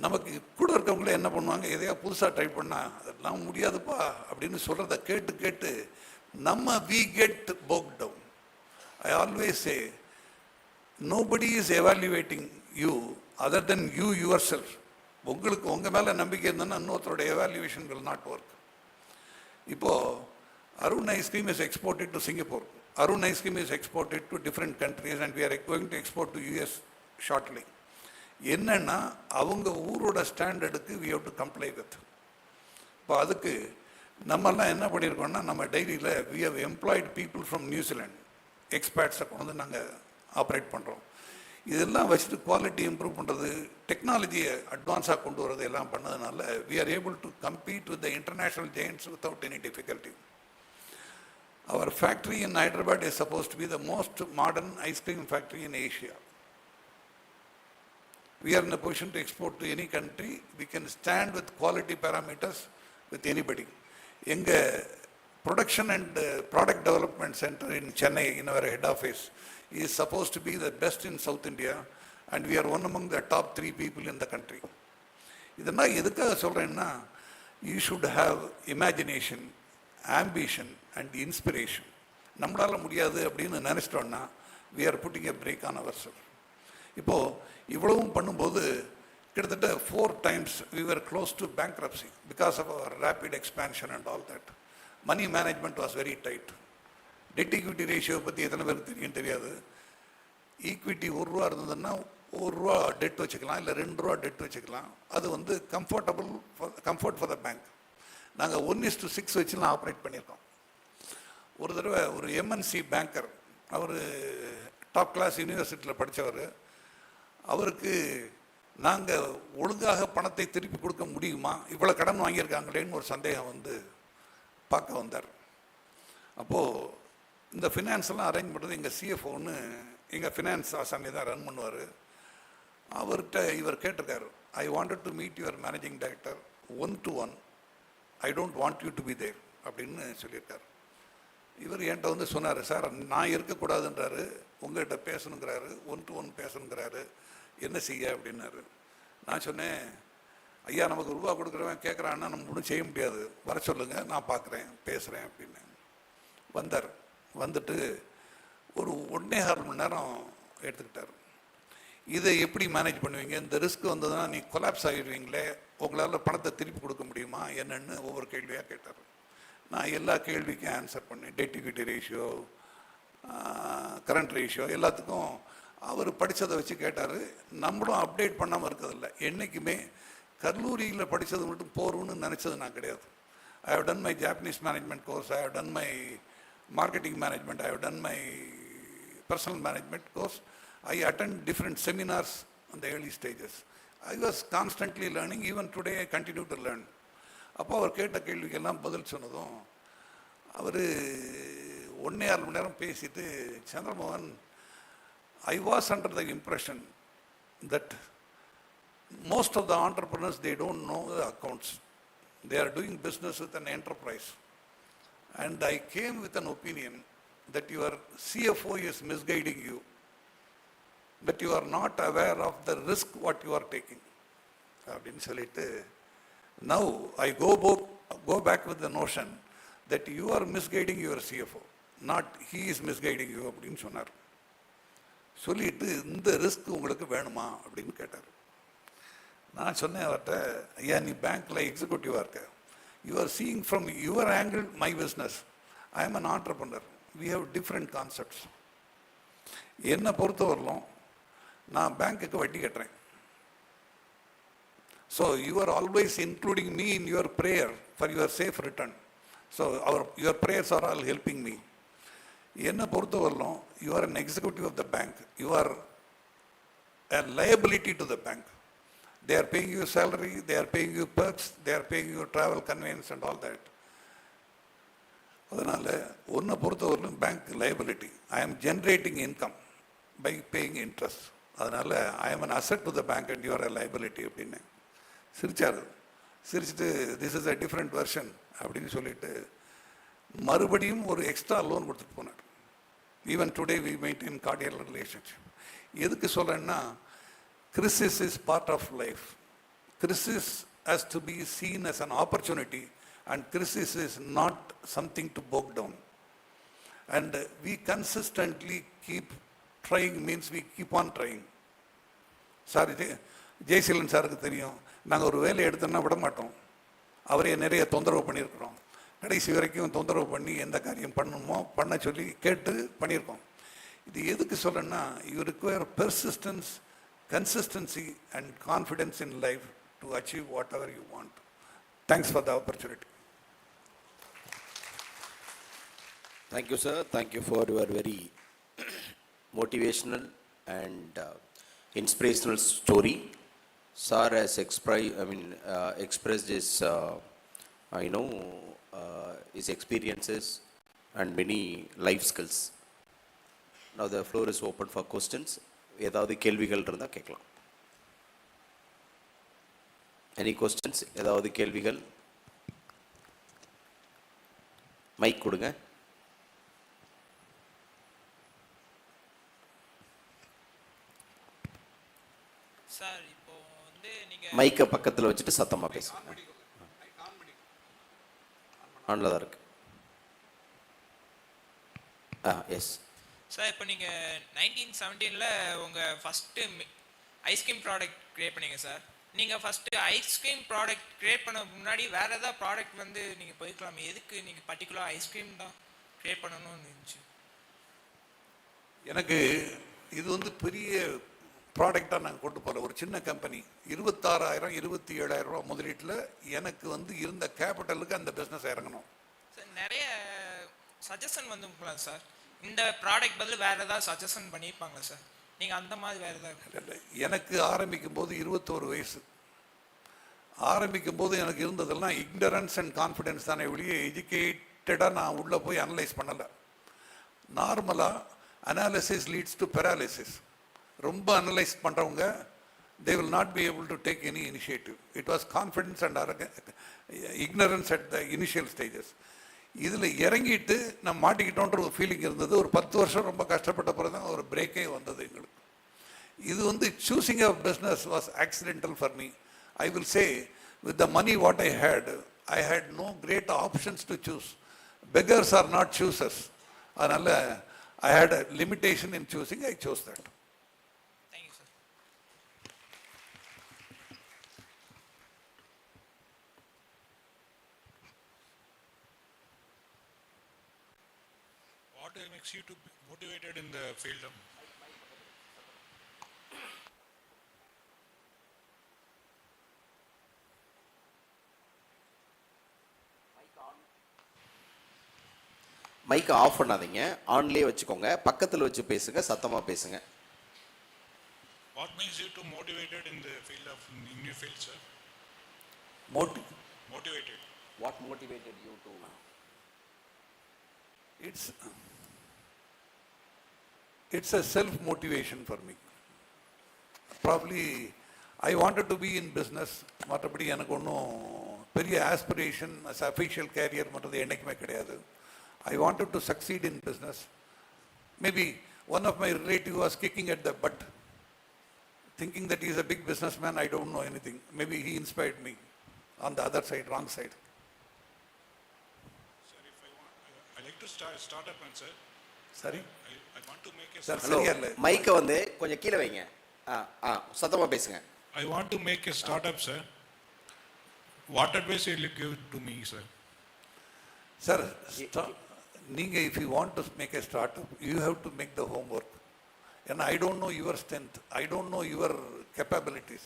நமக்கு கூட இருக்கவங்களே என்ன பண்ணுவாங்க, எதையா புதுசாக ட்ரை பண்ணால் அதெல்லாம் முடியாதுப்பா அப்படின்னு சொல்கிறத கேட்டு கேட்டு நம்ம we get bogged down. I always say, nobody is evaluating you other than you yourself. உங்களுக்கு உங்கள் மேலே நம்பிக்கை இருந்ததுன்னா இன்னொருத்தரோட எவாலுவேஷன் will not work. இப்போது Arun ice cream is exported to Singapore. Arun ice cream is exported to different countries and we are going to export to US shortly. என்னன்னா அவங்க ஊரோட ஸ்டாண்டர்டுக்கு we have to comply with. இப்போ அதுக்கு நம்மெல்லாம் என்ன பண்ணியிருக்கோம்னா, நம்ம டைரியில் we have employed people from New Zealand, எக்ஸ்பர்ட்ஸை கொண்டு நாங்கள் ஆப்ரேட் பண்ணுறோம். இதெல்லாம் வச்சுட்டு குவாலிட்டி இம்ப்ரூவ் பண்ணுறது, டெக்னாலஜியை அட்வான்ஸாக கொண்டு வரது எல்லாம் பண்ணதுனால we are able to compete with the international giants without any difficulty. Our factory in Hyderabad is supposed to be the most modern ice cream factory in Asia. We are in a position to export to any country. We can stand with quality parameters with anybody. எங்கள் production and product development center in Chennai, in our head office, is supposed to be the best in South India, and we are one among the top 3 people in the country. இதெல்லாம் எதுக்காக சொல்கிறேன்னா, you should have imagination, ambition and inspiration. நம்மளால் முடியாது அப்படின்னு நினச்சிட்டோன்னா we are putting a break on ourselves. இப்போது இவ்வளவும் பண்ணும்போது கிட்டத்தட்ட 4 times we were close to bankruptcy because of our rapid expansion and all that. Money management was very tight. Dead equity ratio பற்றி எத்தனை பேருக்கு தெரியும் தெரியாது. ஈக்விட்டி ₹1 இருந்ததுன்னா ₹1 டெட் வச்சுக்கலாம், இல்லை ₹2 டெட் வச்சுக்கலாம். அது வந்து கம்ஃபர்ட் ஃபார் த பேங்க். நாங்கள் 1:6 வச்சுலாம் ஆப்ரேட் பண்ணியிருக்கோம். ஒரு தடவை ஒரு எம்என்சி பேங்கர், அவர் டாப் கிளாஸ் யூனிவர்சிட்டியில் படித்தவர், அவருக்கு நாங்கள் ஒழுங்காக பணத்தை திருப்பி கொடுக்க முடியுமா, இவ்வளோ கடன் வாங்கியிருக்காங்களேன்னு ஒரு சந்தேகம் வந்து பார்க்க வந்தார். அப்போது இந்த ஃபினான்ஸ்லாம் அரேஞ்ச் பண்ணுறது எங்கள் சிஎஃப்ஓன்னு, எங்கள் ஃபினான்ஸ் ஆசாமி தான் ரன் பண்ணுவார். அவர்கிட்ட இவர் கேட்டிருக்காரு, I wanted to meet your managing director 1-to-1, I don't want you to be there அப்படின்னு சொல்லியிருக்காரு. இவர் என்கிட்ட வந்து சொன்னார், சார் நான் இருக்கக்கூடாதுன்றாரு, உங்கள்கிட்ட பேசணுங்கிறாரு, 1-to-1 பேசணுங்கிறாரு, என்ன செய்ய அப்படின்னாரு. நான் சொன்னேன், ஐயா நமக்கு ரூபா கொடுக்குறவன் கேட்குறான்னா நம்ம ஒன்றும் செய்ய முடியாது, வர சொல்லுங்கள், நான் பார்க்குறேன் பேசுகிறேன் அப்படின்னு. வந்தார். வந்துட்டு ஒரு 1.5 மணி நேரம் எடுத்துக்கிட்டார். இதை எப்படி மேனேஜ் பண்ணுவீங்க, இந்த ரிஸ்க் வந்ததுன்னா நீ கொலாப்ஸ் ஆகிடுவீங்களே, உங்களால் பணத்தை திருப்பி கொடுக்க முடியுமா என்னென்னு ஒவ்வொரு கேள்வியாக கேட்டார். நான் எல்லா கேள்விக்கும் ஆன்சர் பண்ணேன். Dead equity ratio, current ratio, எல்லாத்துக்கும் அவர் படித்ததை வச்சு கேட்டார். நம்மளும் அப்டேட் பண்ணாமல் இருக்கிறதில்ல. என்றைக்குமே கல்லூரியில் படித்தது மட்டும் போகிறோன்னு நினச்சது நான் கிடையாது. I have done my Japanese management course, I have done my marketing management, I have done my personal management course, I attend different seminars on the early stages. I was constantly learning, even today I continue to learn. அப்போ அவர் கேட்ட கேள்விக்கெல்லாம் பதில் சொன்னதும் அவர் 1.5 மணி நேரம் பேசிட்டு, Chandramohan, I was under the impression that most of the entrepreneurs, they don't know the accounts, they are doing business with an enterprise. And I came with an opinion that your CFO is misguiding you, that you are not aware of the risk what you are taking. அப்படின்னு சொல்லிட்டு, now I go back with the notion that you are misguiding your CFO, not he is misguiding you அப்படின்னு சொன்னார். சொல்லிட்டு, இந்த risk உங்களுக்கு வேணுமா அப்படின்னு கேட்டார். நான் சொன்னேன் அவர்கிட்ட, ஐயா நீ பேங்க்கில் எக்ஸிக்யூட்டிவாக இருக்க, you are seeing from your angle my business, I am an entrepreneur, we have different concepts. என்னை பொறுத்தவரையிலும் நான் பேங்க்குக்கு வட்டி கட்டுறேன். So you are always including me in your prayer for your safe return. So your prayers are all helping me. என்னை பொறுத்தவரையிலும் you are an executive of the bank, you are a liability to the bank. They are paying you salary, they are paying you perks, they are paying you travel conveyance and all that. அதனால் ஒன்றை பொறுத்தவரையிலும் bank liability. I am generating income by paying interest. அதனால் I am an asset to the bank and you are a liability அப்படின்னு சிரிச்சார். சிரிச்சுட்டு this is a different version அப்படின்னு சொல்லிட்டு மறுபடியும் ஒரு எக்ஸ்ட்ரா லோன் கொடுத்துட்டு போனார். Even today we maintain cordial relationship. எதுக்கு சொல்கிறேன்னா, crisis is part of life. Crisis has to be seen as an opportunity, and crisis is not something to bog down. And we consistently keep trying, means we keep on trying. Sir, இது ஜெய்சீலன் சாருக்கு தெரியும். நாங்கள் ஒரு வேலையை எடுத்தோன்னா விட மாட்டோம். அவரே நிறைய தொந்தரவு பண்ணியிருக்கிறோம். கடைசி வரைக்கும் தொந்தரவு பண்ணி எந்த காரியம் பண்ணணுமோ பண்ண சொல்லி கேட்டு பண்ணியிருக்கோம். இது எதுக்கு சொல்லணும்னா, you require persistence, consistency and confidence in life to achieve whatever you want. Thanks for the opportunity. Thank you, sir. Thank you for your very motivational and inspirational story. Sir has expressed his, his experiences and many life skills. Now the floor is open for questions. ஏதாவது கேள்விகள் இருந்தால் கேட்கலாம். Any questions? ஏதாவது கேள்விகள்? Mic கொடுங்க. Sir, இப்போ வந்து நீங்க மைக்கை பக்கத்தில் வச்சுட்டு சத்தமாக பேசுங்க. ஆன்ல தான் இருக்கு. எஸ் சார், இப்போ நீங்கள் 1917 உங்கள் ஃபஸ்ட்டு ஐஸ்கிரீம் ப்ராடக்ட் க்ரியேட் பண்ணீங்க சார். நீங்கள் ஃபஸ்ட்டு ஐஸ்கிரீம் ப்ராடக்ட் க்ரியேட் பண்ண முன்னாடி வேறு ஏதாவது ப்ராடக்ட் வந்து நீங்கள் போய்க்கலாமே, எதுக்கு நீங்கள் பர்டிகுலர் ஐஸ்கிரீம் தான் க்ரியேட் பண்ணணும்னு இருந்துச்சு? எனக்கு இது வந்து பெரிய ப்ராடக்டாக நாங்கள் கொண்டு போகல. ஒரு சின்ன கம்பெனி, 26,000 27,000 ரூபா முதலீட்டில் எனக்கு வந்து இருந்த கேபிட்டலுக்கு அந்த பிஸ்னஸ் இறங்கணும். சார், நிறைய சஜஷன் வந்து போகலாம் சார். இந்த ப்ராடக்ட் பதில் வேறு ஏதாவது சஜஷன் பண்ணியிருப்பாங்களா சார்? நீங்கள் அந்த மாதிரி வேறு ஏதாவது? இல்லை, எனக்கு ஆரம்பிக்கும் போது 21 வயசு. ஆரம்பிக்கும் போது எனக்கு இருந்ததெல்லாம் இக்னரன்ஸ் அண்ட் கான்ஃபிடென்ஸ் தானே வெளியே எஜுகேட்டடாக நான் உள்ளே போய் அனலைஸ் பண்ணலை. நார்மலாக அனாலிசிஸ் லீட்ஸ் டு பெராலிசிஸ். ரொம்ப அனலைஸ் பண்ணுறவங்க they will not be able to take any initiative. It was confidence and ignorance at the initial stages. இதில் இறங்கிட்டு நம்ம மாட்டிக்கிட்டோன்ற ஒரு ஃபீலிங் இருந்தது. ஒரு 10 வருஷம் ரொம்ப கஷ்டப்பட்ட பிறகு தான் ஒரு பிரேக்கே வந்தது எங்களுக்கு. இது வந்து choosing a business was accidental for me. I will say, with the money what I had no great options to choose. Beggars are not choosers. அதனால் I had a limitation in choosing. I choose that. Thank you sir. What makes you to be motivated in the field of? மைக்கை of பண்ணாதீங்க, ஆன்லேயே வச்சுக்கோங்க. பக்கத்தில் வச்சு பேசுங்க, சத்தமாக பேசுங்க. What makes you to motivated in the field of, in your field, sir? Motivated. What motivated you to? It's a self-motivation for me. Probably I wanted to be in business. மற்றபடி எனக்கு ஒன்றும் பெரிய ஆஸ்பிரேஷன் as official career மற்றது என்றைக்குமே கிடையாது. I wanted to succeed in business. Maybe one of my relative was kicking at the butt, thinking that he is a big businessman. I don't know anything. Maybe he inspired me on the other side, wrong side. Sir, if I like to start up, and sir. Sorry? I want to make a. Sir, hello, சரியா இல்லை. மைக்கை வந்து கொஞ்சம் கீழே வைங்க. சத்தமாக பேசுங்க. I want to make a startup, sir. What advice will you give to me, sir? Sir, நீங்கள் if you want to make a startup, you have to make the homework. And I don't know your strength. I don't know your capabilities.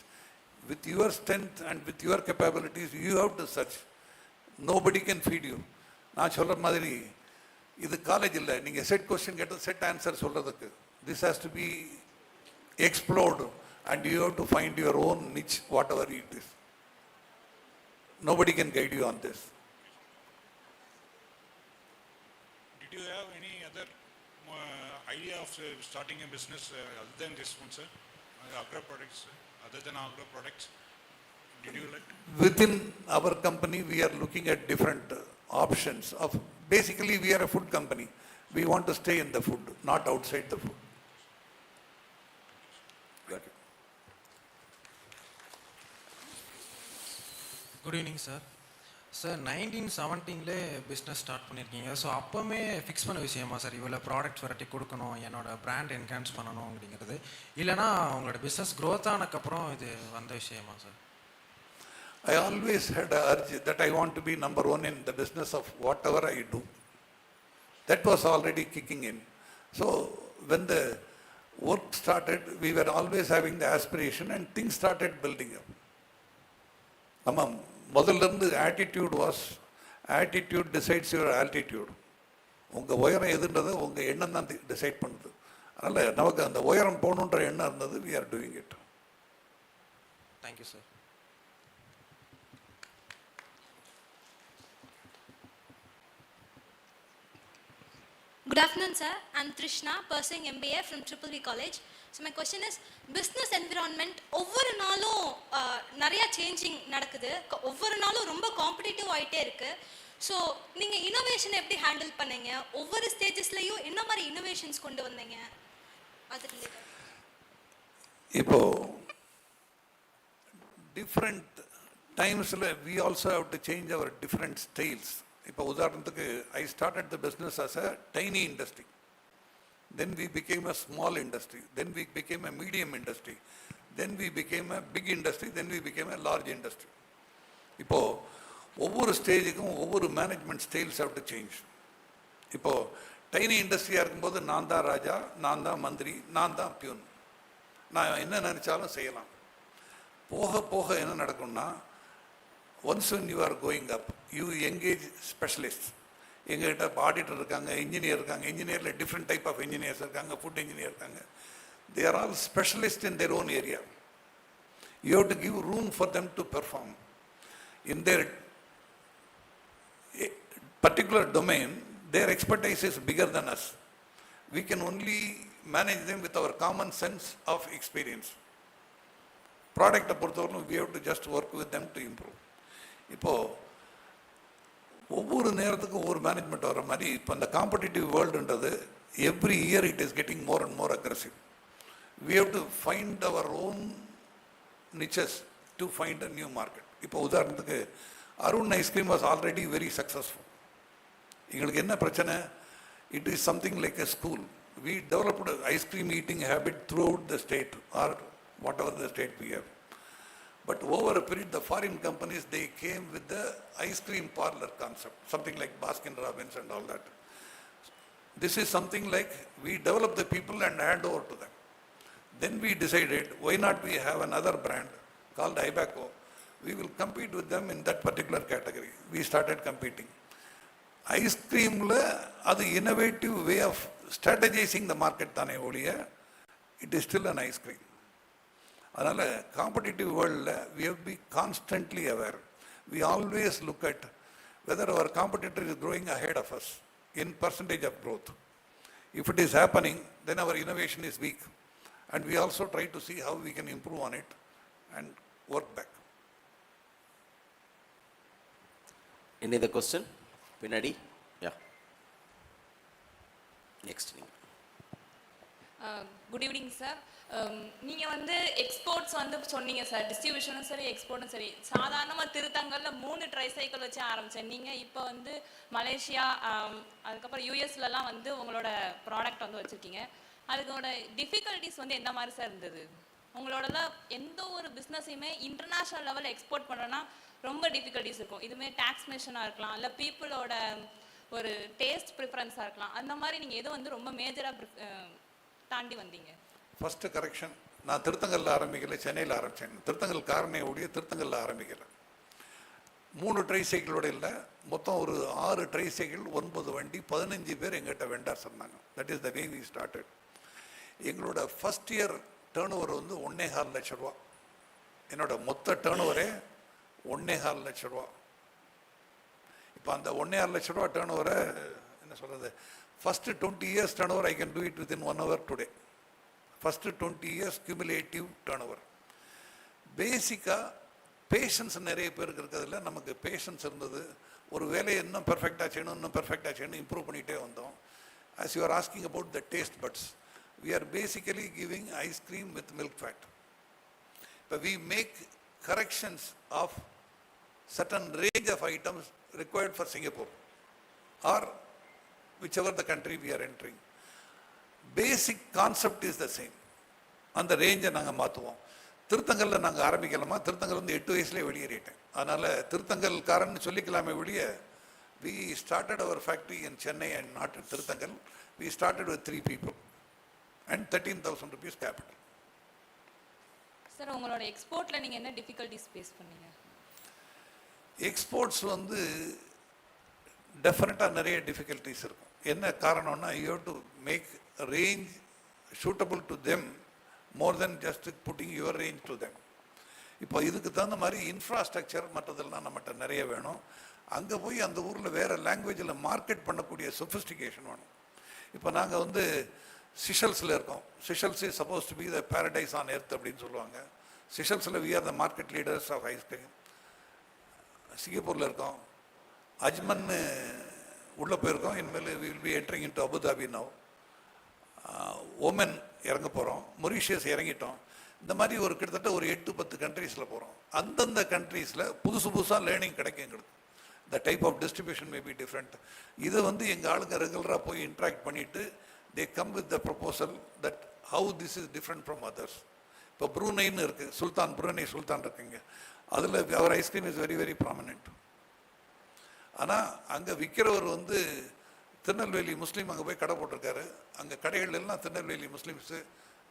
With your strength and with your capabilities, you have to search. Nobody can feed you. நான் சொல்கிற மாதிரி இது college இல்லை. நீங்கள் set question கேட்டு set answer சொல்கிறதுக்கு. This has to be explored and you have to find your own niche, whatever it is. Nobody can guide you on this. did you have any other idea of starting a business other than this one, sir? Agro products, other than agro products? Did you like? Within our company, we are looking at different options of, basically we are a food company. We want to stay in the food, not outside the food. Got it. Good evening sir. Sir 1917 business start பண்ணியிருக்கீங்க. So அப்போவுமே fix பண்ண விஷயமா sir இவ்வளோ products variety கொடுக்கணும், என்னோட brand enhance பண்ணணும் அப்படிங்கிறது, இல்லைனா உங்களோட பிஸ்னஸ் க்ரோத் ஆனதுக்கப்புறம் இது வந்த விஷயமா sir? I always had an urge that I want to be number one in the business of whatever I do. That was already kicking in. So when the work started, we were always having the aspiration and things started building up. நம்ம முதல்ல இருந்து attitude decides your altitude. உங்கள் உயரம் எதுன்றது உங்கள் எண்ணம் தான் decide பண்ணுது. அதனால் நமக்கு அந்த உயரம் போகணுன்ற எண்ணம் இருந்தது. we are doing it. Thank you sir. Good afternoon, sir. I'm Trishna, pursuing MBA from Triple V College. So my question is, business environment ஒவ்வொரு நாளும் நிறைய சேஞ்சிங் நடக்குது, ஒவ்வொரு நாளும் ரொம்ப காம்படிட்டிவ் ஆகிட்டே இருக்கு. ஸோ நீங்கள் இனோவேஷன் எப்படி ஹேண்டில் பண்ணீங்க? ஒவ்வொரு ஸ்டேஜஸ்லையும் என்ன மாதிரி இனோவேஷன்ஸ் கொண்டு வந்தீங்க? அது இப்போ டிஃப்ரெண்ட் டைம்ஸில் we also have to change our different styles. இப்போ உதாரணத்துக்கு I started the business as a tiny industry. Then we became a small industry. Then we became a medium industry. Then we became a big industry. Then we became a large industry. இப்போ ஒவ்வொரு ஸ்டேஜுக்கும் ஒவ்வொரு management styles have to change. இப்போ tiny இண்டஸ்ட்ரியாக இருக்கும்போது நான் தான் ராஜா, நான் தான் மந்திரி, நான் தான் பியூன், நான் என்ன நினச்சாலும் செய்யலாம். போக போக என்ன நடக்கும்னா, once when you are going up, you engage specialists. எங்ககிட்ட ஆடிட்டர் இருக்காங்க, இன்ஜினியர் இருக்காங்க, இன்ஜினியரில் டிஃப்ரெண்ட் டைப் ஆஃப் இன்ஜினியர்ஸ் இருக்காங்க, ஃபுட் இன்ஜினியர் இருக்காங்க. They are all specialists in their own area. You have to give room for them to perform. In their particular domain, their expertise is bigger than us. We can only manage them with our common sense of experience. ப்ராடக்டை பொறுத்தவரைக்கும் we have to just work with them to improve. இப்போது ஒவ்வொரு நேரத்துக்கும் ஒவ்வொரு management வர மாதிரி இப்போ இந்த காம்படிட்டிவ் வேர்ல்டுன்றது every year it is getting more and more aggressive. We have to find our own niches to find a new market. இப்போ உதாரணத்துக்கு Arun ice cream was already very successful. எங்களுக்கு என்ன பிரச்சனை? It is something like a school. We developed ice cream eating habit throughout the state or whatever the state we have. But over a period, the foreign companies, they came with the ice cream parlor concept, something like Baskin Robbins and all that. This is something like we develop the people and hand over to them. Then we decided, why not we have another brand called Ibaco? We will compete with them in that particular category. We started competing. Ice cream, அது innovative way of strategizing the market தானே ஒழிய, it is still an ice cream. அதனால் competitive வேர்ல்டில் we have to be constantly aware. We always look at whether our competitor is growing ahead of us in percentage of growth. If it is happening, then our innovation is weak. And we also try to see how we can improve on it and work back. Any other question? Pinadi? Yeah. Next. Good evening sir. நீங்கள் வந்து exports வந்து சொன்னீங்க sir, டிஸ்ட்ரிபியூஷனும் சரி எக்ஸ்போர்ட்டும் சரி. சாதாரணமாக திருத்தங்கலில் 3 tricycle வச்சு ஆரம்பித்தேன். நீங்கள் இப்போ வந்து மலேசியா, அதுக்கப்புறம் யூஎஸ்லலாம் வந்து உங்களோட ப்ராடக்ட் வந்து வச்சுருக்கீங்க. அதுக்கோட டிஃபிகல்ட்டிஸ் வந்து எந்த மாதிரி சார் இருந்தது? உங்களோட எந்த ஒரு பிஸ்னஸையுமே இன்டர்நேஷ்னல் லெவலில் எக்ஸ்போர்ட் பண்ணுறோன்னா ரொம்ப டிஃபிகல்ட்டிஸ் இருக்கும். இதுமாதிரி டாக்ஸ்மேஷனாக இருக்கலாம், இல்லை பீப்புளோட ஒரு டேஸ்ட் ப்ரிஃபரன்ஸாக இருக்கலாம். அந்த மாதிரி நீங்கள் எதுவும் வந்து ரொம்ப மேஜராக தாண்டி வந்தீங்க? ஃபஸ்ட்டு கரெக்ஷன், நான் திருத்தங்கல்ல ஆரம்பிக்கல, சென்னையில் ஆரம்பித்தேன். திருத்தங்கல் காரனை ஒழிய திருத்தங்கல்ல ஆரம்பிக்கல. 3 ட்ரைசைக்கிளோட இல்லை, மொத்தம் ஒரு 6 ட்ரைசைக்கிள், 9 வண்டி, 15 பேர் எங்கிட்ட வெண்டார்ஸ் இருந்தாங்க. That is the way we started. எங்களோட ஃபஸ்ட் இயர் டேர்ன் ஓவர் வந்து 1.25 லட்ச ரூபா. என்னோட மொத்த டேர்ன் ஓவரே 1.25 லட்ச ரூபா. இப்போ அந்த 1.25 லட்ச ரூபா டேர்ன் ஓவரை என்ன சொல்கிறது, First 20 years turnover, I can do it within 1 hour today. First 20 years cumulative turnover. பேசிக்காக பேஷன்ஸ் நிறைய பேருக்கு இருக்கிறதுல நமக்கு பேஷன்ஸ் இருந்தது. ஒரு வேலையை இன்னும் பெர்ஃபெக்டாக செய்யணும், இம்ப்ரூவ் பண்ணிகிட்டே வந்தோம். As you are asking about the taste buds, we are basically giving ice cream with milk fat. But we make corrections of certain range of items required for Singapore or whichever the country we are entering. Basic concept is the same. அந்த ரேஞ்சை நாங்கள் மாற்றுவோம். திருத்தங்கலில் நாங்கள் ஆரம்பிக்கலாமா? திருத்தங்கல் வந்து 8 வயசுலேயே வெளியேறிட்டேன். அதனால் திருத்தங்கல்காரன்னு சொல்லிக்கலாமே வெளியே. We started our factory in Chennai and not in Tirthangal. We started with 3 people and 13,000 rupees capital. Sir உங்களோட எக்ஸ்போர்ட்டில் நீங்கள் என்ன டிஃபிகல்ட்டிஸ் ஃபேஸ் பண்ணீங்க? எக்ஸ்போர்ட்ஸ் வந்து டெஃபினட்டாக நிறைய டிஃபிகல்ட்டிஸ் இருக்கும். என்ன காரணம்னா, you have to make range suitable to them more than just putting your range to them. இப்போ இதுக்கு தகுந்த மாதிரி இன்ஃப்ராஸ்ட்ரக்சர் மற்றதெல்லாம் நம்மகிட்ட நிறைய வேணும். அங்கே போய் அந்த ஊரில் வேறு லாங்குவேஜில் மார்க்கெட் பண்ணக்கூடிய சொஃபிஸ்டிகேஷன் வேணும். இப்போ நாங்கள் வந்து சிஷல்ஸில் இருக்கோம். Seychelles is supposed to be the paradise on earth அப்படின்னு சொல்லுவாங்க. சிஷல்ஸில் we are the market leaders of ice cream. சிங்கப்பூரில் இருக்கோம். அஜ்மன்னு உள்ளே போயிருக்கோம். இனிமேல் we will be entering in to Abu Dhabi now. Oman இறங்க போகிறோம். மொரீஷியஸ் இறங்கிட்டோம். இந்த மாதிரி ஒரு கிட்டத்தட்ட ஒரு 8-10 கண்ட்ரீஸில் போகிறோம். அந்தந்த கண்ட்ரீஸில் புதுசாக லேர்னிங் கிடைக்கும் எங்களுக்கு. The type of distribution may be different. இதை வந்து எங்கள் ஆளுங்க ரெகுலராக போய் இன்ட்ராக்ட் பண்ணிவிட்டு they come with the proposal that how this is different from others. இப்போ ப்ரூனைன்னு இருக்குது, சுல்தான், ப்ரூனை சுல்தான் இருக்குங்க. அதில் அவர் ice cream is very very prominent. ஆனால் அங்கே விற்கிறவர் வந்து திருநெல்வேலி முஸ்லீம். அங்கே போய் கடை போட்டிருக்காரு. அங்கே கடைகள் எல்லாம் திருநெல்வேலி முஸ்லீம்ஸு,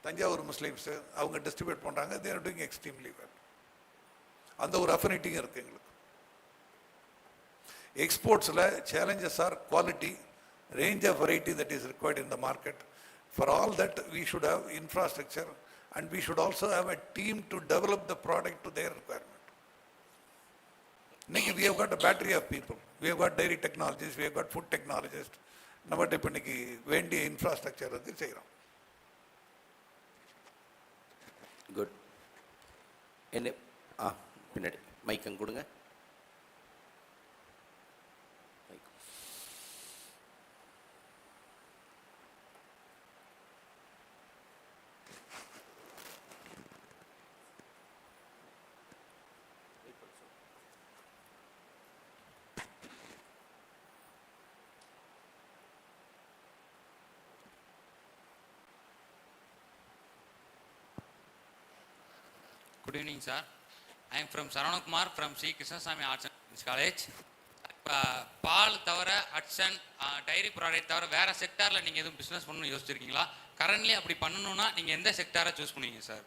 தஞ்சாவூர் முஸ்லீம்ஸு அவங்க டிஸ்ட்ரிபியூட் பண்ணுறாங்க. They are doing extremely well. அந்த ஒரு அஃபினிட்டியும் இருக்குது எங்களுக்கு. எக்ஸ்போர்ட்ஸில் challenges are quality, range of variety that is required in the market. For all that, we should have infrastructure and we should also have a team to develop the product to their requirement. Now, we have got a battery of people. We have got dairy technologists, we have got food technologists. நம்மகிட்ட இப்போ இன்னைக்கு வேண்டிய infrastructure வந்து செய்கிறோம். Good. என்ன பின்னாடி மைக்கம் கொடுங்க. Good evening, sir. I am from Saranakumar from Sri Krishnasamy Arts and Science College. பால் தவிர அட்சன் டைரி ப்ராடக்ட் தவிர வேறு செக்டாரில் நீங்கள் எதுவும் பிஸ்னஸ் பண்ணணும்னு யோசிச்சிருக்கீங்களா? கரண்ட்லி அப்படி பண்ணணும்னா நீங்கள் எந்த செக்டாரை சூஸ் பண்ணுவீங்க சார்?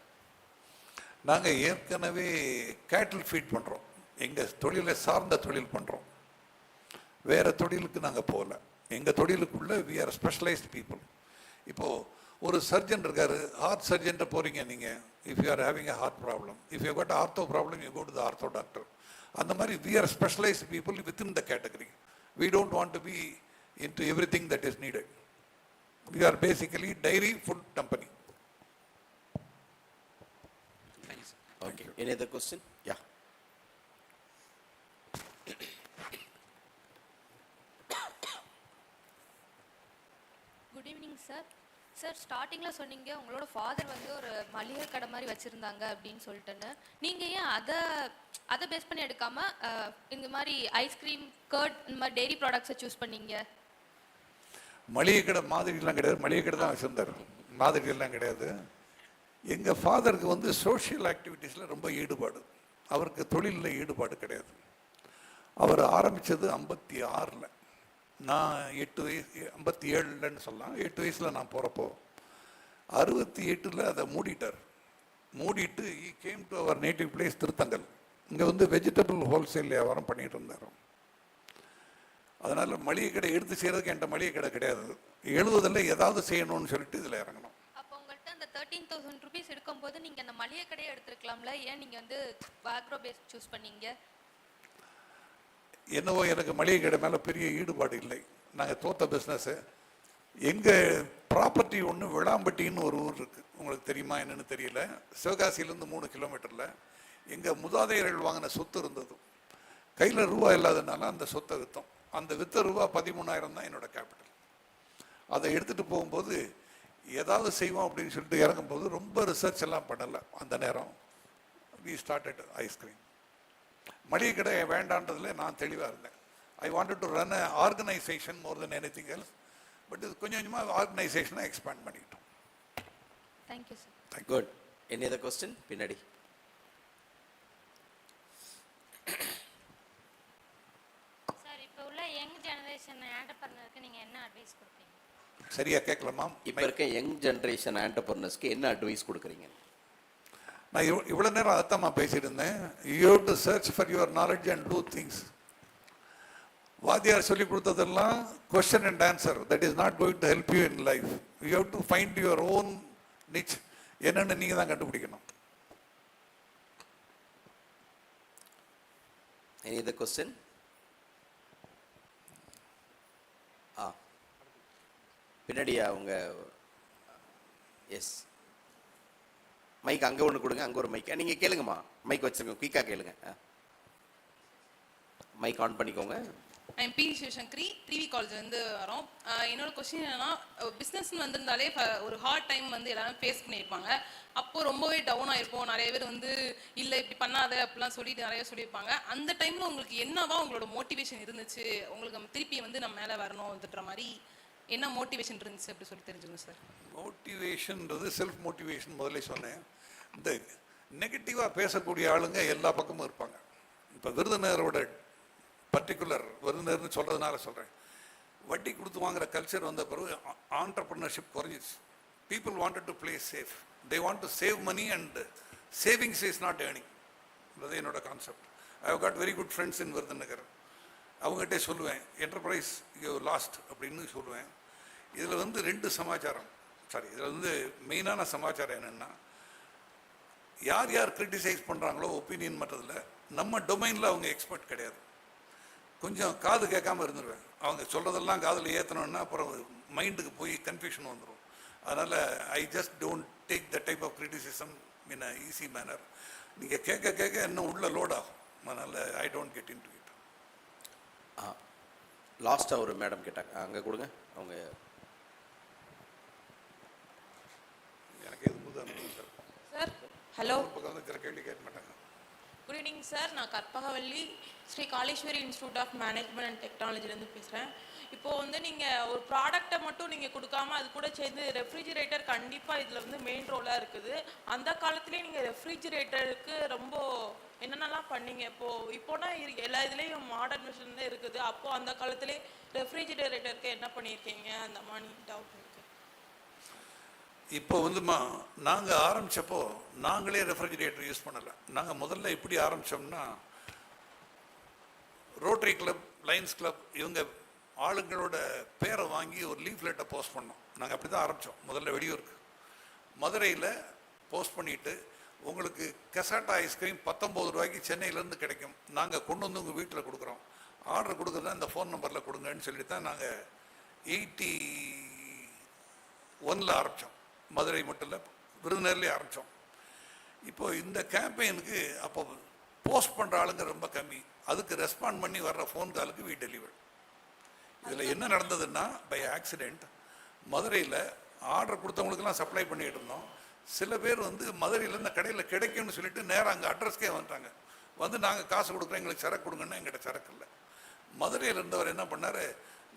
நாங்கள் ஏற்கனவே கேட்டில் ஃபீட் பண்ணுறோம். எங்கள் தொழிலை சார்ந்த தொழில் பண்ணுறோம். வேறு தொழிலுக்கு நாங்கள் போகல. எங்கள் தொழிலுக்குள்ளே வி ஆர் ஸ்பெஷலைஸ்ட் பீப்புள். இப்போது ஒரு சர்ஜன் இருக்கார், ஹார்ட் சர்ஜன்ட்ட போகிறீங்க நீங்கள். If you are having a heart problem, if you got ortho problem, you go to the ortho doctor. அந்த மாதிரி we are specialised people within the category. We don't want to be into everything that is needed. We are basically dairy food company. Okay. Any other question? Yeah. Good evening sir. Sir, ஸ்டார்டிங்கில் சொன்னீங்க உங்களோட father வந்து ஒரு மளிகை கடை மாதிரி வச்சுருந்தாங்க அப்படின்னு சொல்லிட்டுன்னு. நீங்கள் ஏன் அதை பேஸ் பண்ணி எடுக்காமல் இந்த மாதிரி ஐஸ்கிரீம், கர்ட், இந்த மாதிரி டெய்ரி ப்ராடக்ட்ஸை சூஸ் பண்ணீங்க? மளிகை கடை மாதிரிலாம் கிடையாது. மளிகை கடை தான் வச்சுருந்தார், மாதிரியெல்லாம் கிடையாது. எங்கள் ஃபாதருக்கு வந்து சோஷியல் ஆக்டிவிட்டீஸில் ரொம்ப ஈடுபாடு. அவருக்கு தொழிலில் ஈடுபாடு கிடையாது. அவர் ஆரம்பித்தது 56. நான் 8 வயசு, 57ன்னு சொல்லலாம். 8 வயசில் நான் போகிறப்போ 68 அதை மூடிட்டார். மூடிட்டு ஈ கேம் டு அவர் நேட்டிவ் பிளேஸ் திருத்தங்கல். இங்கே வந்து வெஜிடபிள் ஹோல்சேல் வியாபாரம் பண்ணிகிட்டு இருந்தார். அதனால் மளிகை கடை எடுத்து செய்கிறதுக்கு என்கிட்ட மளிகை கடை கிடையாது. எழுதுவதில் ஏதாவது செய்யணும்னு சொல்லிட்டு இதில் இறங்கணும். அப்போ உங்கள்கிட்ட அந்த 13,000 rupees எடுக்கும்போது நீங்கள் அந்த மளிகை கடையை எடுத்துருக்கலாம்ல, ஏன் நீங்கள் வந்து ஆக்ரோ பேஸ் சூஸ் பண்ணீங்க? என்னவோ எனக்கு மளிகை கடை மேலே பெரிய ஈடுபாடு இல்லை. நாங்கள் தோத்த பிஸ்னஸ்ஸு. எங்கள் ப்ராப்பர்ட்டி ஒன்று விளாம்பட்டின்னு ஒரு ஊர் இருக்குது, உங்களுக்கு தெரியுமா என்னன்னு தெரியல. சிவகாசியிலேருந்து 3 கிலோமீட்டரில் எங்கள் மூதாதையர்கள் வாங்கின சொத்து இருந்தது. கையில் ரூபா இல்லாதனால அந்த சொத்தை விற்றோம். அந்த விற்ற ரூபா 13,000 தான் என்னோட கேபிட்டல். அதை எடுத்துகிட்டு போகும்போது ஏதாவது செய்வோம் அப்படின்னு சொல்லிட்டு இறங்கும்போது ரொம்ப ரிசர்ச் எல்லாம் பண்ணலை. அந்த நேரம் வி ஸ்டார்டட் ஐஸ்கிரீம். மளிகை கடை வேண்டான்றதுல நான் தெளிவாக இருந்தேன். ஐ wanted to run a organisation more then anything else. But இது கொஞ்சம் கொஞ்சமாக ஆர்கனைசேஷனை எக்ஸ்பேண்ட் பண்ணிக்கிட்டோம். Thank you sir. Good. Any other question? பின்னாடி சார், இப்போ உள்ள யங் ஜெனரேஷன் ஆண்டர்பிரனருக்கு நீங்கள் என்ன அட்வைஸ் கொடுப்பீங்க? சரியா கேட்கலாமா? இப்போ இருக்க யங் ஜென்ரேஷன் ஆண்டர்பிரனர்ஸ்க்கு என்ன அட்வைஸ் கொடுக்குறீங்க? நான் இவ்வளோ நேரம் அதைத்தான் நான் பேசிட்டு இருந்தேன். You have to search for your knowledge and do things. வாத்தியார் சொல்லி கொடுத்ததெல்லாம் question and answer. That is not going to help you in life. You have to find your own niche. என்னென்னு நீங்கள் தான் கண்டுபிடிக்கணும். Any other question? பின்னாடியா அவங்க? S, mic அங்கே ஒன்று கொடுங்க, அங்கே ஒரு மைக். நீங்கள் கேளுங்கம்மா, மைக் வச்சுருங்க, குயிக்காக கேளுங்க. மைக் ஆன் பண்ணிக்கோங்க. ஐம் பி சிவசங்கரி, 3V காலேஜ்லேருந்து வரோம். என்னோட கொஸ்டின் என்னன்னா, பிஸ்னஸ்ன்னு வந்திருந்தாலே ஒரு ஹார்ட் டைம் வந்து எல்லாரும் ஃபேஸ் பண்ணியிருப்பாங்க. அப்போது ரொம்பவே டவுன் ஆகிருப்போம். நிறைய பேர் வந்து இல்லை இப்படி பண்ணாத அப்படிலாம் சொல்லிட்டு நிறைய சொல்லியிருப்பாங்க. அந்த டைமில் உங்களுக்கு என்னவா உங்களோட மோட்டிவேஷன் இருந்துச்சு? உங்களுக்கு திருப்பி வந்து நம்ம மேலே வரணும்ன்ற மாதிரி என்ன மோட்டிவேஷன் இருந்துச்சு அப்படி சொல்லி தெரிஞ்சுக்கணும் சார். மோட்டிவேஷன்ன்றது செல்ஃப் மோட்டிவேஷன் முதல்ல சொன்னேன். இந்த நெகட்டிவாக பேசக்கூடிய ஆளுங்க எல்லா பக்கமும் இருப்பாங்க. இப்போ விருதுநகரோட பர்டிகுலர் விருதுநகர்னு சொல்கிறதுனால சொல்கிறேன். வட்டி கொடுத்து வாங்குற கல்ச்சர் வந்த பிறகு ஆண்டர்பிரினர்ஷிப் குறைஞ்சிச்சு. People wanted to play safe. They want to save money and savings is not earning. அது என்னோட concept. I have got very good friends in Virudhunagar. அவங்ககிட்டே சொல்லுவேன், என்டர்பிரைஸ் யூ லாஸ்ட் அப்படின்னு சொல்லுவேன். இதில் வந்து 2 சமாச்சாரம், இதில் வந்து மெயினான சமாச்சாரம் என்னென்னா, யார் யார் கிரிட்டிசைஸ் பண்ணுறாங்களோ ஒப்பீனியன் மற்றதில் நம்ம டொமைனில் அவங்க எக்ஸ்பர்ட் கிடையாது. கொஞ்சம் காது கேட்காம இருந்துருவேன். அவங்க சொல்கிறதெல்லாம் காதில் ஏற்றணுன்னா அப்புறம் மைண்டுக்கு போய் கன்ஃபியூஷன் வந்துடும். அதனால் I just don't take the type of criticism in a easy manner. நீங்கள் கேட்க கேட்க இன்னும் உள்ள லோட் ஆகும். அதனால் I don't get into it. லாஸ்ட்டாக ஒரு மேடம் கேட்டாங்க, அங்கே கொடுங்க. அவங்க எனக்கு எது புது அனுபவம் சார். சார் ஹலோ, பக்கம் இருக்கிற கேள்வி கேட்க மாட்டாங்க. Good evening sir. நான் Karpagavalli, Sri Kaleeswari institute of management and டெக்னாலஜிலேருந்து பேசுகிறேன். இப்போது வந்து நீங்கள் ஒரு ப்ராடக்டை மட்டும் நீங்கள் கொடுக்காம அது கூட சேர்ந்து ரெஃப்ரிஜிரேட்டர் கண்டிப்பாக இதில் வந்து மெயின் ரோலாக இருக்குது. அந்த காலத்துலேயே நீங்கள் ரெஃப்ரிஜிரேட்டருக்கு ரொம்ப என்னென்னலாம் பண்ணீங்க? இப்போனா எல்லா இதுலேயும் மாடர்ன் மிஷின் இருக்குது. அப்போது அந்த காலத்துலேயே ரெஃப்ரிஜிரேட்டருக்கு என்ன பண்ணியிருக்கீங்க? அந்த மாதிரி டவுட் இருக்குது. இப்போ வந்துமா, நாங்கள் ஆரம்பித்தப்போ நாங்களே ரெஃப்ரிஜிரேட்டர் யூஸ் பண்ணலை. நாங்கள் முதல்ல எப்படி ஆரம்பித்தோம்னா, ரோட்டரி கிளப், லயன்ஸ் கிளப் இவங்க ஆளுங்களோட பேரை வாங்கி ஒரு லீஃப்லெட்டை போஸ்ட் பண்ணோம். நாங்கள் அப்படி தான் ஆரம்பித்தோம். முதல்ல வெளியூருக்கு மதுரையில் போஸ்ட் பண்ணிவிட்டு, உங்களுக்கு கசாட்டா ஐஸ்கிரீம் 19 ரூபாய்க்கு சென்னையிலேருந்து கிடைக்கும், நாங்கள் கொண்டு வந்து உங்கள் வீட்டில் கொடுக்குறோம், ஆர்டர் கொடுக்குறதா இந்த ஃபோன் நம்பரில் கொடுங்கன்னு சொல்லி தான் நாங்கள் 81 ஆரம்பித்தோம். மதுரை மட்டும் இல்லை, விருதுநகர்லேயே ஆரம்பித்தோம். இப்போது இந்த கேம்பெயினுக்கு அப்போ போஸ்ட் பண்ணுற ஆளுங்க ரொம்ப கம்மி. அதுக்கு ரெஸ்பாண்ட் பண்ணி வர்ற ஃபோன் காலுக்கு வி டெலிவர். இதில் என்ன நடந்ததுன்னா, பை ஆக்சிடெண்ட் மதுரையில் ஆர்டர் கொடுத்தவங்களுக்கெல்லாம் சப்ளை பண்ணிகிட்டு இருந்தோம். சில பேர் வந்து மதுரையில் இந்த கடையில் கிடைக்கும்னு சொல்லிட்டு நேராக அங்கே அட்ரஸ்க்கே வந்துட்டாங்க. வந்து நாங்கள் காசு கொடுக்குறோம், எங்களுக்கு சரக்கு கொடுங்கன்னா எங்கிட்ட சரக்கு இல்லை. மதுரையில் இருந்தவர் என்ன பண்ணார்,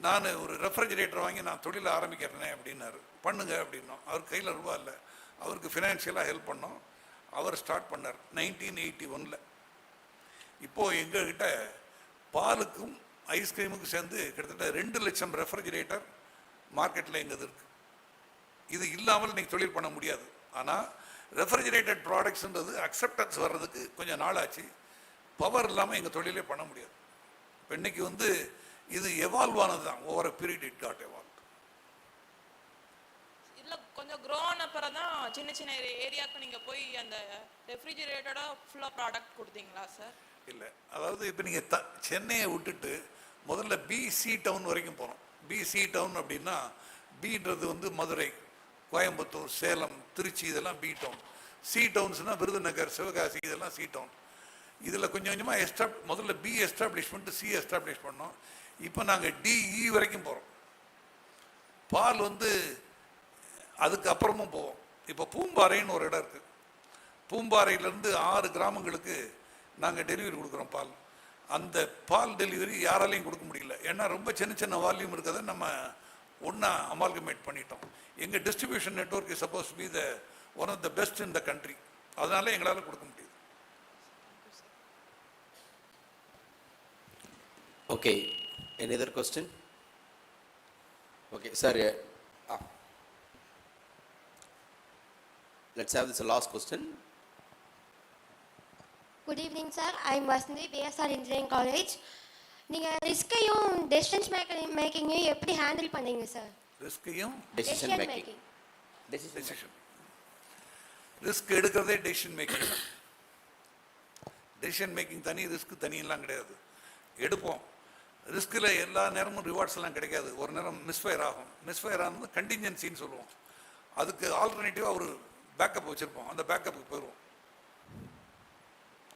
நான் ஒரு ரெஃப்ரிஜிரேட்டர் வாங்கி நான் தொழில் ஆரம்பிக்கிறேனே அப்படின்னாரு. பண்ணுங்க அப்படின்னோம். அவர் கையில் ரூபா இல்லை. அவருக்கு ஃபினான்ஷியலாக ஹெல்ப் பண்ணோம். அவர் ஸ்டார்ட் பண்ணார் 1981. இப்போது எங்ககிட்ட பாலுக்கும் ஐஸ்கிரீமுக்கும் சேர்ந்து கிட்டத்தட்ட 2 லட்சம் ரெஃப்ரிஜிரேட்டர் மார்க்கெட்டில் எங்கள் இருக்குது. இது இல்லாமல் இன்றைக்கி தொழில் பண்ண முடியாது. ஆனால் ரெஃப்ரிஜிரேட்டட் ப்ராடக்ட்ஸுன்றது அக்செப்டன்ஸ் வர்றதுக்கு கொஞ்சம் நாள் ஆச்சு. பவர் இல்லாமல் எங்கள் தொழிலே பண்ண முடியாது. இப்போ இன்றைக்கி வந்து இது எவால்வ் ஆனது தான். Over a period it got evolve. இதில் கொஞ்சம் க்ரோ ஆன பிறகு தான் சின்ன சின்ன ஏரியாவுக்கு நீங்கள் போய் அந்த ரெஃப்ரிஜிரேட்டடாக ஃபுல்லாக ப்ராடக்ட் கொடுத்தீங்களா சார்? இல்லை, அதாவது இப்போ நீங்கள் சென்னையை விட்டுட்டு முதல்ல பிசி டவுன் வரைக்கும் போகிறோம். பிசி டவுன் அப்படின்னா பீன்றது வந்து மதுரை, கோயம்புத்தூர், சேலம், திருச்சி இதெல்லாம் பி டவுன். சி டவுன்ஸ்னால் விருதுநகர், சிவகாசி இதெல்லாம் சி டவுன். இதில் கொஞ்சம் கொஞ்சமாக முதல்ல பி எஸ்டாப்ளிஷ் பண்ணிட்டு சி எஸ்டாப்ளிஷ் பண்ணோம். இப்போ நாங்கள் டிஇ வரைக்கும் போகிறோம். பால் வந்து அதுக்கு அப்புறமும் போவோம். இப்போ பூம்பாறைன்னு ஒரு இடம் இருக்குது. பூம்பாறையிலேருந்து 6 கிராமங்களுக்கு நாங்கள் டெலிவரி கொடுக்குறோம் பால். அந்த பால் டெலிவரி யாராலையும் கொடுக்க முடியல. ஏன்னா ரொம்ப சின்ன சின்ன வால்யூம் இருக்கிறத நம்ம ஒன்றா அமால்கமேட் பண்ணிட்டோம். எங்கள் distribution network is suppose be the one of the best in the country. அதனால எங்களால் கொடுக்க முடியுது. Okay, any other question? Okay, sir. Let's have this last question. Good evening, sir. I'm Vasanthi, BSR Engineering College. நீங்கள் ரிஸ்கையும் decisions மேக்கிங்கையும் எப்படி handle பண்ணீங்க sir? ரிஸ்கையும் decision making. Decision risk எடுக்கிறதே decision making. Decision making தனி, ரிஸ்க் தனியெல்லாம் கிடையாது. எடுப்போம். ரிஸ்கில் எல்லா நேரமும் ரிவார்ட்ஸ் எல்லாம் கிடைக்காது. ஒரு நேரம் மிஸ்ஃபயர் ஆகும். மிஸ்ஃபயர் ஆனது கண்டிஞ்சன்சின்னு சொல்லுவோம். அதுக்கு ஆல்டர்னேட்டிவாக ஒரு பேக்கப் வச்சுருப்போம். அந்த பேக்கப்புக்கு போயிடுவோம்.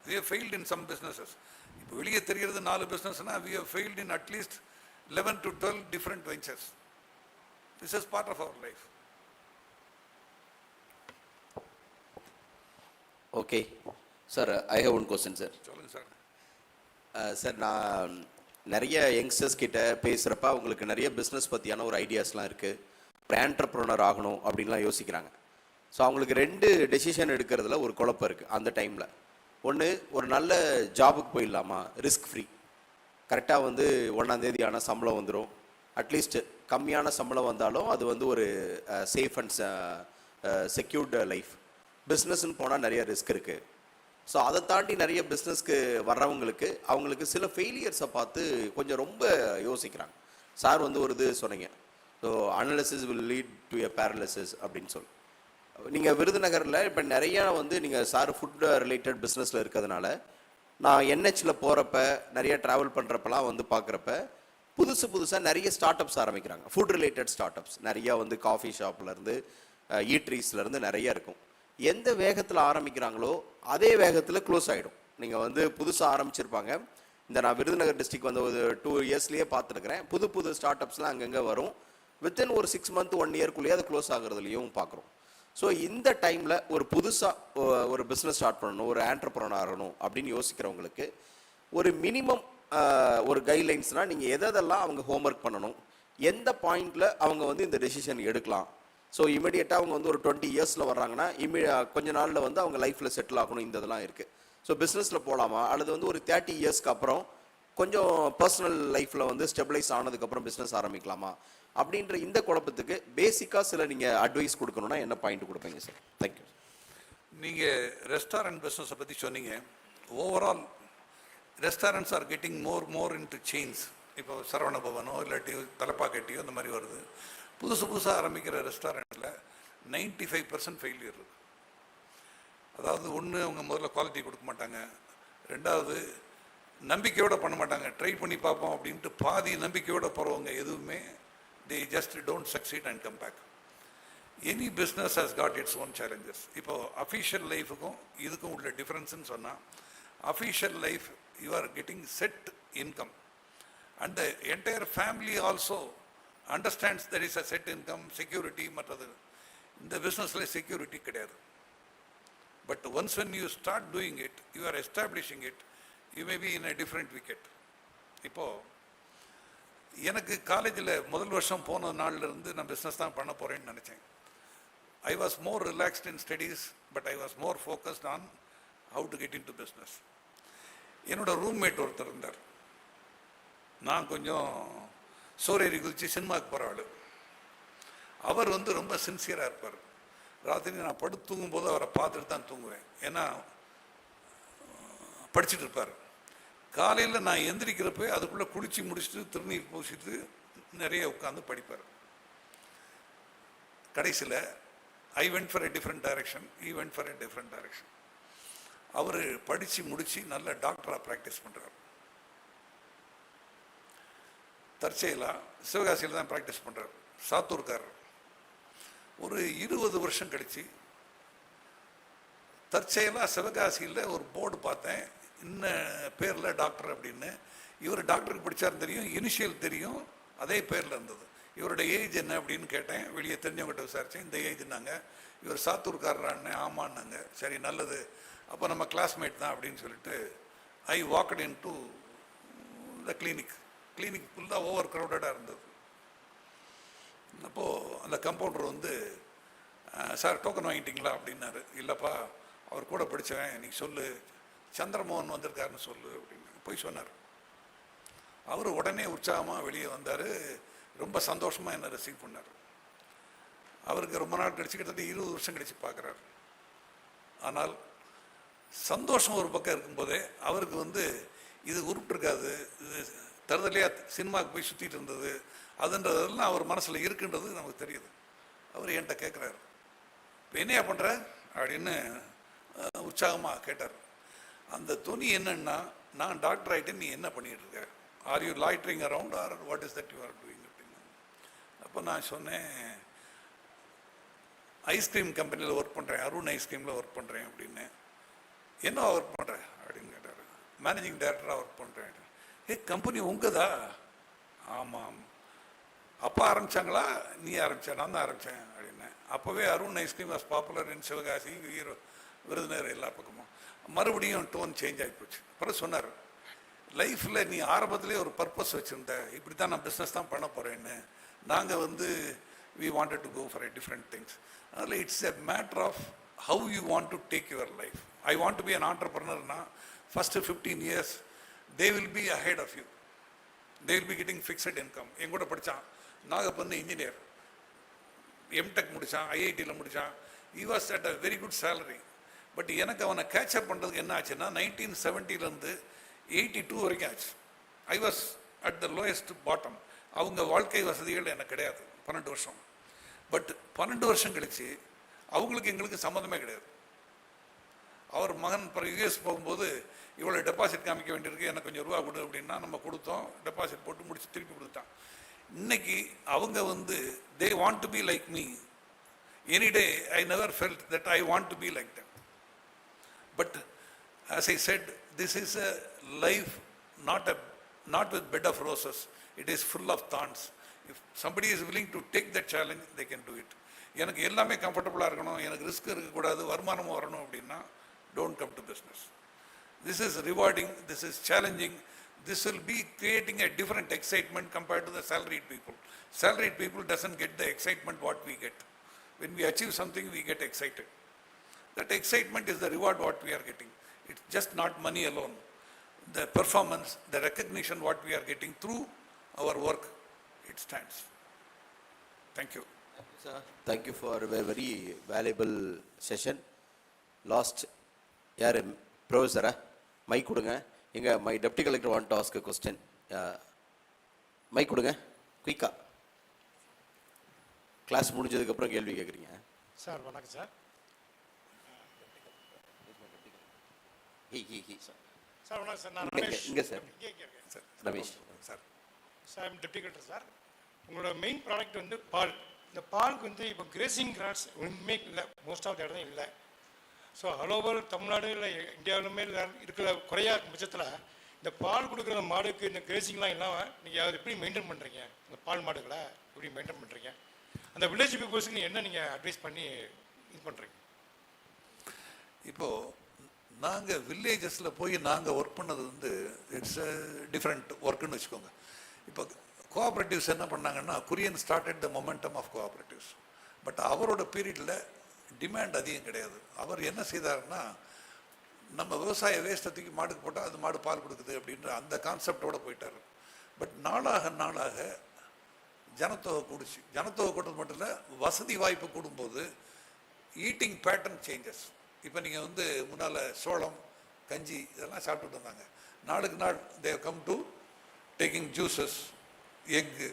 We have failed in some businesses. இப்போ வெளியே தெரிகிறது 4 பிஸ்னஸ்னால் we have failed in at least 11 to 12 different ventures. This is part of our life. Okay. Sir, I have one question, sir. சொல்லுங்கள் சார். சார், நான் நிறைய youngsters கிட்ட பேசுகிறப்ப அவங்களுக்கு நிறைய பிஸ்னஸ் பற்றியான ஒரு ஐடியாஸ்லாம் இருக்குது. ஒரு ஆண்டர்ப்ரனர் ஆகணும் அப்படின்லாம் யோசிக்கிறாங்க. ஸோ அவங்களுக்கு 2 டெசிஷன் எடுக்கிறதுல ஒரு குழப்பம் இருக்குது அந்த டைமில். ஒன்று, ஒரு நல்ல ஜாபுக்கு போயிடலாமா, ரிஸ்க் ஃப்ரீ, கரெக்டாக வந்து 1ஆம் தேதி ஆனால் சம்பளம் வந்துடும். அட்லீஸ்ட் கம்மியான சம்பளம் வந்தாலும் அது வந்து ஒரு சேஃப் அண்ட் செக்யூர்டு லைஃப். பிஸ்னஸ்ன்னு போனால் நிறைய ரிஸ்க் இருக்குது. ஸோ அதை தாண்டி நிறைய பிஸ்னஸ்க்கு வர்றவங்களுக்கு அவங்களுக்கு சில ஃபெயிலியர்ஸை பார்த்து கொஞ்சம் ரொம்ப யோசிக்கிறாங்க. சார் வந்து ஒரு இது சொன்னீங்க, so analysis will lead to a paralysis அப்படின்னு சொல்லி. நீங்கள் விருதுநகரில் இப்போ நிறையா வந்து நீங்கள் சார் ஃபுட் ரிலேட்டட் பிஸ்னஸில் இருக்கிறதுனால நான் என்ஹெச்சில் போகிறப்ப நிறைய ட்ராவல் பண்ணுறப்பெல்லாம் வந்து பார்க்குறப்ப புதுசாக நிறைய ஸ்டார்ட் அப்ஸ் ஆரம்பிக்கிறாங்க. ஃபுட் ரிலேட்டட் ஸ்டார்ட் அப்ஸ் நிறையா வந்து காஃபி ஷாப்லேருந்து ஈட்ரீஸ்லேருந்து நிறைய இருக்கும். எந்த வேகத்தில் ஆரம்பிக்கிறாங்களோ அதே வேகத்தில் க்ளோஸ் ஆகிடும். நீங்கள் வந்து புதுசாக ஆரம்பிச்சிருப்பாங்க. இந்த நான் விருதுநகர் டிஸ்ட்ரிக்ட் வந்து ஒரு 2 இயர்ஸ்லேயே பார்த்துருக்குறேன். புது ஸ்டார்ட் அப்ஸ்லாம் அங்கங்கே வரும். வித்தின் ஒரு 6 மந்த் 1 இயர்க்குள்ளேயே அது க்ளோஸ் ஆகுறதுலையும் பார்க்குறோம். ஸோ இந்த டைமில் ஒரு புதுசாக ஒரு பிஸ்னஸ் ஸ்டார்ட் பண்ணணும், ஒரு ஆண்டர்ப்ரனர் ஆகணும் அப்படின்னு யோசிக்கிறவங்களுக்கு ஒரு மினிமம் ஒரு கைட்லைன்ஸ்னால் நீங்கள் எதெல்லாம் அவங்க ஹோம்ஒர்க் பண்ணணும், எந்த பாயிண்டில் அவங்க வந்து இந்த டெசிஷன் எடுக்கலாம். ஸோ இமீடியட்டாக அவங்க வந்து ஒரு 20 இயர்ஸில் வர்றாங்கன்னா கொஞ்ச நாளில் வந்து அவங்க லைஃப்பில் செட்டில் ஆகணும். இந்த இதெல்லாம் இருக்குது. ஸோ பிஸ்னஸில் போகலாமா, அல்லது வந்து ஒரு 30 இயர்ஸ்க்கு அப்புறம் கொஞ்சம் பர்சனல் லைஃப்பில் வந்து ஸ்டெபிளைஸ் ஆனதுக்கப்புறம் பிஸ்னஸ் ஆரம்பிக்கலாமா அப்படின்ற இந்த குழப்பத்துக்கு பேசிக்காக சில நீங்கள் அட்வைஸ் கொடுக்கணுன்னா என்ன பாயிண்ட் கொடுப்பீங்க சார்? தேங்க்யூ. நீங்கள் ரெஸ்டாரண்ட் பிஸ்னஸை பற்றி சொன்னீங்க. Overall restaurants are getting more into chains. இப்போ சரவண பவனோ இல்லாட்டி தலப்பாக்கட்டியோ இந்த மாதிரி வருது. புதுசாக ஆரம்பிக்கிற ரெஸ்டாரண்ட்டில் 95% ஃபெயிலியர் இருக்குது. அதாவது ஒன்று, அவங்க முதல்ல குவாலிட்டி கொடுக்க மாட்டாங்க. 2வது, நம்பிக்கையோடு பண்ண மாட்டாங்க. ட்ரை பண்ணி பார்ப்போம் அப்படின்ட்டு பாதி நம்பிக்கையோடு போகிறவங்க எதுவுமே they just don't succeed and come back. Any business has got its own challenges. இப்போ அஃபீஷியல் லைஃபுக்கும் இதுக்கும் உள்ள டிஃப்ரென்ஸ்ன்னு சொன்னால், official life you are getting set income and the entire family also understands there is a set income, security. மற்றது இந்த பிஸ்னஸில் security கிடையாது. But once when you start doing it, you are establishing it, you may be in a different wicket. இப்போது எனக்கு காலேஜில் முதல் வருஷம் போன நாள்லேருந்து நான் பிஸ்னஸ் தான் பண்ண போகிறேன்னு நினச்சேன். I was more relaxed in studies, but I was more focused on how to get in to business. என்னோட ரூம்மேட் ஒருத்தர் இருந்தார். நான் கொஞ்சம் சோரேரி குதித்து சினிமாவுக்கு போகிற ஆள். அவர் வந்து ரொம்ப சின்சியராக இருப்பார். ராத்திரி நான் படுத்து தூங்கும்போது அவரை பார்த்துட்டு தான் தூங்குவேன். ஏன்னா படிச்சுட்டு இருப்பார். காலையில் நான் எந்திரிக்கிறப்ப அதுக்குள்ளே குளித்து முடிச்சுட்டு திருநீர் பூசிட்டு நிறைய உட்காந்து படிப்பார். கடைசியில் I went for a different direction, I went for a different direction. அவர் படித்து முடித்து நல்ல டாக்டராக ப்ராக்டிஸ் பண்ணுறார். தற்செயலாக சிவகாசியில் தான் ப்ராக்டிஸ் பண்ணுறார். சாத்தூர்காரர். ஒரு 20 வருஷம் கழிச்சு தற்செயலாக சிவகாசியில் ஒரு போர்டு பார்த்தேன், இன்ன பேரில் டாக்டர் அப்படின்னு. இவர் டாக்டருக்கு படித்தார் தெரியும், இனிஷியல் தெரியும், அதே பேரில் இருந்தது. இவருடைய ஏஜ் என்ன அப்படின்னு கேட்டேன், வெளியே தெரிஞ்சவங்ககிட்ட விசாரித்தேன். இந்த ஏஜ்னாங்க. இவர் சாத்தூர்காரரான்னு. ஆமான்னாங்க. சரி, நல்லது, அப்போ நம்ம கிளாஸ்மேட் தான் அப்படின்னு சொல்லிட்டு ஐ walked in to the clinic. Clinic ஃபுல்லாக ஓவர் க்ரௌடடாக இருந்தது. அப்போது அந்த கம்பவுண்டர் வந்து, சார் டோக்கன் வாங்கிட்டீங்களா அப்படின்னாரு. இல்லைப்பா, அவர் கூட படித்தவன், நீ சொல்லு, சந்திரமோகன் வந்திருக்காருன்னு சொல்லு அப்படின்னு போய் சொன்னார். அவர் உடனே உற்சாகமாக வெளியே வந்தார். ரொம்ப சந்தோஷமாக என்னை ரிசீவ் பண்ணார். அவருக்கு ரொம்ப நாள் கழிச்சு, கிட்டத்தட்ட 20 வருஷம் கழிச்சு பார்க்குறாரு. ஆனால் சந்தோஷம் ஒரு பக்கம் இருக்கும்போதே அவருக்கு வந்து இது உருப்பிட்டுருக்காது, இது தருதலையாக சினிமாவுக்கு போய் சுற்றிட்டு இருந்தது, அதுன்றதெல்லாம் அவர் மனசில் இருக்குன்றது நமக்கு தெரியுது. அவர் என்கிட்ட கேட்குறாரு, இப்போ என்னையா பண்ணுற அப்படின்னு உற்சாகமாக கேட்டார். அந்த துணி என்னன்னா, நான் டாக்டர் ஆகிட்டேன், நீ என்ன பண்ணிகிட்டு இருக்க, are you loitering around or what is that you are doing அப்படின்னு. அப்போ நான் சொன்னேன், ஐஸ்கிரீம் கம்பெனியில் ஒர்க் பண்ணுறேன், அருண் ஐஸ்கிரீமில் ஒர்க் பண்ணுறேன் அப்படின்னு. என்ன ஒர்க் பண்ணுறேன் அப்படின்னு கேட்டார். மேனேஜிங் டைரக்டராக ஒர்க் பண்ணுறேன். கம்பெனி உங்கதா? ஆமாம். அப்பா ஆரம்பித்தாங்களா, நீ ஆரம்பித்தா? நான் தான் ஆரம்பித்தேன் அப்படின்னேன். அப்போவே அருண் ஐஸ்கிரீம் வாஸ் பாப்புலர் இன் சிவகாசி, விருதுநகர், எல்லா பக்கமும். மறுபடியும் டோன் சேஞ்ச் ஆகிப்போச்சு. அப்புறம் சொன்னார், லைஃப்பில் நீ ஆரம்பத்திலே ஒரு பர்பஸ் வச்சுருந்த, இப்படி தான் நான் பிஸ்னஸ் தான் பண்ண போகிறேன்னு. நாங்கள் வந்து we wanted to go for a different things. It's a matter of how you want to take your life. I want to be an entrepreneur now. First 15 years, they will be ahead of you. They will be getting fixed income. எங்கூட படித்தான், நாகப்பண்ணு engineer, MTech முடித்தான், ஐஐடியில் முடித்தான். he was at a very good salary. But எனக்கு அவனை catch-up பண்ணுறதுக்கு என்ன ஆச்சுன்னா, 1970 82 வரைக்கும் ஆச்சு. I was at the lowest bottom. அவங்க வாழ்க்கை வசதிகள் எனக்கு கிடையாது 12 வருஷம். பட் 12 வருஷம் கழிச்சு அவங்களுக்கு எங்களுக்கு சம்மந்தமே கிடையாது. அவர் மகன் பிறகு யூஎஸ் போகும்போது, இவ்வளோ டெபாசிட் காமிக்க வேண்டியிருக்கு, எனக்கு கொஞ்சம் ரூபா கொடு அப்படின்னா நம்ம கொடுத்தோம். டெபாசிட் போட்டு முடிச்சு திருப்பி கொடுத்தான். இன்னைக்கு அவங்க வந்து they want to be like me. Any day I never felt that I want to be like them. But as I said, this is a life not with bed of roses. It is full of thorns. If somebody is willing to take that challenge, they can do it. எனக்கு எல்லாமே கம்ஃபர்டபுளாக இருக்கணும், எனக்கு risk இருக்கக்கூடாது, வருமானமும் வரணும் அப்படின்னா don't come to business. This is rewarding, this is challenging, this will be creating a different excitement compared to the salaried people. Salaried people doesn't get the excitement what we get. When we achieve something, we get excited. That excitement is the reward what we are getting. It's just not money alone. The performance, the recognition what we are getting through our work, it stands. Thank you. Sir, thank you for a very valuable session. Last, யார் ப்ரொஃபஸரா? Mike கொடுங்க. எங்க my deputy collector want to ask a question. Mike கொடுங்க குயிக்கா. Class முடிஞ்சதுக்கப்புறம் கேள்வி கேட்குறீங்க. Sir வணக்கம் sir. Sir வணக்கம் சார். நான் ரமேஷ். இங்கே sir. Ramesh sir. Sir I'm deputy collector sir. உங்களோட மெயின் ப்ராடக்ட் வந்து பால். இந்த பாலுக்கு வந்து இப்போ கிரேசிங் கிராஸ் ஒன்றுமே இல்லை, மோஸ்ட் ஆஃப் த இடம் இல்லை. ஸோ ஆல் ஓவர் தமிழ்நாடு இல்லை இந்தியாவிலுமே இருக்கிற குறையா பட்சத்தில் இந்த பால் கொடுக்குற மாடுக்கு இந்த கிரேசிங்லாம் இல்லாமல் நீங்கள் அதை எப்படி மெயின்டைன் பண்ணுறீங்க? இந்த பால் மாடுகளை எப்படி மெயின்டைன் பண்ணுறீங்க? அந்த வில்லேஜ் பீப்புள்ஸுக்கு நீங்கள் என்ன நீங்கள் அட்வைஸ் பண்ணி இது பண்ணுறீங்க? இப்போது நாங்கள் வில்லேஜஸில் போய் நாங்கள் ஒர்க் பண்ணது வந்து இட்ஸ் டிஃப்ரெண்ட் ஒர்க்குன்னு வச்சுக்கோங்க. இப்போ கோஆப்ரேட்டிவ்ஸ் என்ன பண்ணாங்கன்னா, Kurien started the momentum of cooperatives. But அவரோட பீரியடில் டிமாண்ட் அதிகம் கிடையாது. அவர் என்ன செய்தாருன்னா, நம்ம விவசாய வேஸ்ட்டத்துக்கு மாடுக்கு போட்டால் அது மாடு பால் கொடுக்குது அப்படின்ற அந்த கான்செப்டோடு போயிட்டார். பட் நாளாக நாளாக ஜனத்தொகை கூடுச்சு. ஜனத்தொகை கூட்டது மட்டும் இல்லை, வசதி வாய்ப்பு கூடும்போது ஈட்டிங் பேட்டர்ன் சேஞ்சஸ். இப்போ நீங்கள் வந்து முன்னால் சோளம் கஞ்சி இதெல்லாம் சாப்பிட்டுட்டு இருந்தாங்க. நாளுக்கு நாள் they come to taking juices, egg,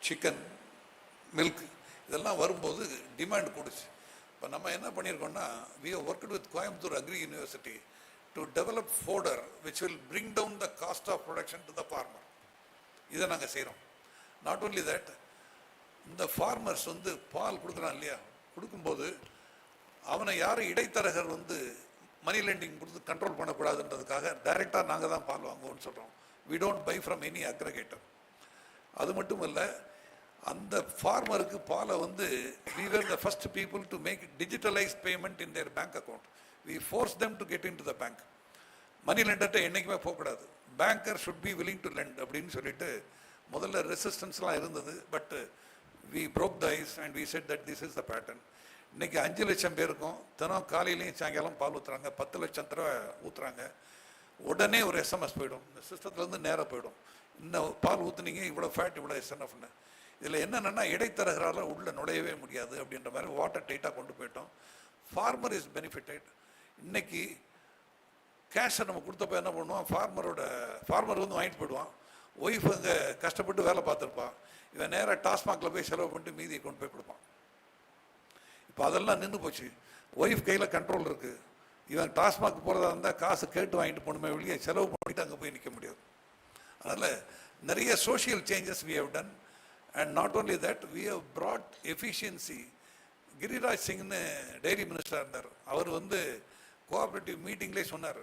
chicken, milk இதெல்லாம் வரும்போது டிமாண்ட் கூடுச்சு. இப்போ நம்ம என்ன பண்ணியிருக்கோம்னா, we have worked with Coimbatore Agri University to develop fodder which will bring down the cost of production to the farmer. இதை நாங்கள் செய்கிறோம். நாட் ஓன்லி தட், இந்த farmers வந்து பால் கொடுக்குறான் இல்லையா, கொடுக்கும்போது அவனை யாரும் இடைத்தரகர் வந்து மணி லெண்டிங் கொடுத்து கண்ட்ரோல் பண்ணக்கூடாதுன்றதுக்காக டைரெக்டாக நாங்கள் தான் பால் வாங்குவோம்னு சொல்கிறோம். We don't buy from any aggregator. அது மட்டும் இல்லை, அந்த ஃபார்மருக்கு பாலை வந்து we were the first people to make digitalized payment in their bank account. We forced them to get into the bank. மணி லெண்டர்கிட்ட என்றைக்குமே போகக்கூடாது, banker should be willing to lend அப்படின்னு சொல்லிட்டு முதல்ல ரெசிஸ்டன்ஸ்லாம் இருந்தது. But we broke the ice and we said that this is the pattern. இன்றைக்கி 5 லட்சம் பேருக்கும் தினம் காலையிலையும் சாயங்காலம் பால் ஊற்றுறாங்க, 10 லட்சம் தடவை ஊற்றுறாங்க. உடனே ஒரு எஸ்எம்எஸ் போயிடும், இந்த சிஸ்டத்துலேருந்து நேராக போயிடும், இன்னும் பால் ஊற்றுனீங்க, இவ்வளோ ஃபேட், இவ்வளோ எஸ்என்எஃப்னு. இதில் என்னென்னா இடைத்தரகரால் உள்ளே நுழையவே முடியாது அப்படின்ற மாதிரி வாட்டர் டைட்டாக கொண்டு போயிட்டோம். Farmer is benefitted. இன்றைக்கி கேஷை நம்ம கொடுத்தப்ப என்ன பண்ணுவான், ஃபார்மர் வந்து வாங்கிட்டு போயிடுவான். ஒய்ஃப் அங்கே கஷ்டப்பட்டு வேலை பார்த்துருப்பான், இவன் நேராக டாஸ்மாகில் போய் செலவு பண்ணிட்டு மீதியை கொண்டு போய் கொடுப்பான். இப்போ அதெல்லாம் நின்று போச்சு. ஒய்ஃப் கையில் கண்ட்ரோல் இருக்குது. இவன் டாஸ்மாக் போகிறதா இருந்தால் காசு கேட்டு வாங்கிட்டு போகணுமே வெளியே செலவு பண்ணிட்டு அங்கே போய் நிற்க முடியாது. அதனால் நிறைய social changes we have done, and not only that, we have brought efficiency. Giriraj சிங்னு டெய்ரி மினிஸ்டராக இருந்தார், அவர் வந்து கோஆப்ரேட்டிவ் மீட்டிங்லேயே சொன்னார்,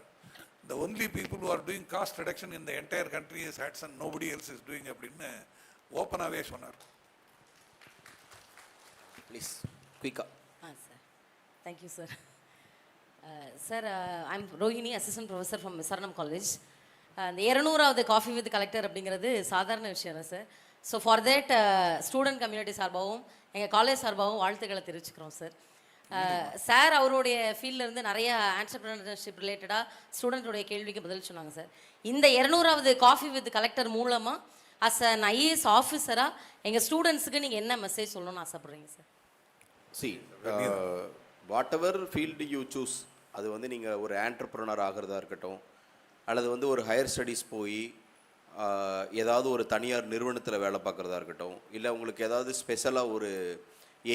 the only people who are doing cost reduction in the entire country is Hatson, nobody else is doing அப்படின்னு ஓப்பனாகவே சொன்னார். Please குயிக்கா. Sir, thank you sir. Sir, I'm Rohini, assistant professor from சரணம் காலேஜ். இந்த 200வது காஃபி வித் கலெக்டர் அப்படிங்கிறது சாதாரண விஷயம் இல்லை sir. So for that student community சார்பாகவும் எங்கள் காலேஜ் சார்பாகவும் வாழ்த்துக்களை தெரிவிச்சுக்கிறோம் சார். சார் அவருடைய ஃபீல்டிலேருந்து நிறைய ஆண்டர்பிரினர்ஷிப் ரிலேட்டடாக ஸ்டூடெண்ட்டுடைய கேள்விக்கு பதில் சொன்னாங்க சார். இந்த 200வது காஃபி வித் கலெக்டர் மூலமாக அஸ் அன் ஐஏஎஸ் ஆஃபீஸராக எங்கள் ஸ்டூடெண்ட்ஸுக்கு நீங்கள் என்ன மெசேஜ் சொல்லணும்னு ஆசைப்பட்றீங்க sir? Whatever field you choose, அது வந்து நீங்கள் ஒரு ஆண்டர்பிரினர் ஆகிறதா இருக்கட்டும், அல்லது வந்து ஒரு ஹையர் ஸ்டடீஸ் போய் ஏதாவது ஒரு தனியார் நிறுவனத்தில் வேலை பார்க்குறதா இருக்கட்டும், இல்லை உங்களுக்கு ஏதாவது ஸ்பெஷலாக ஒரு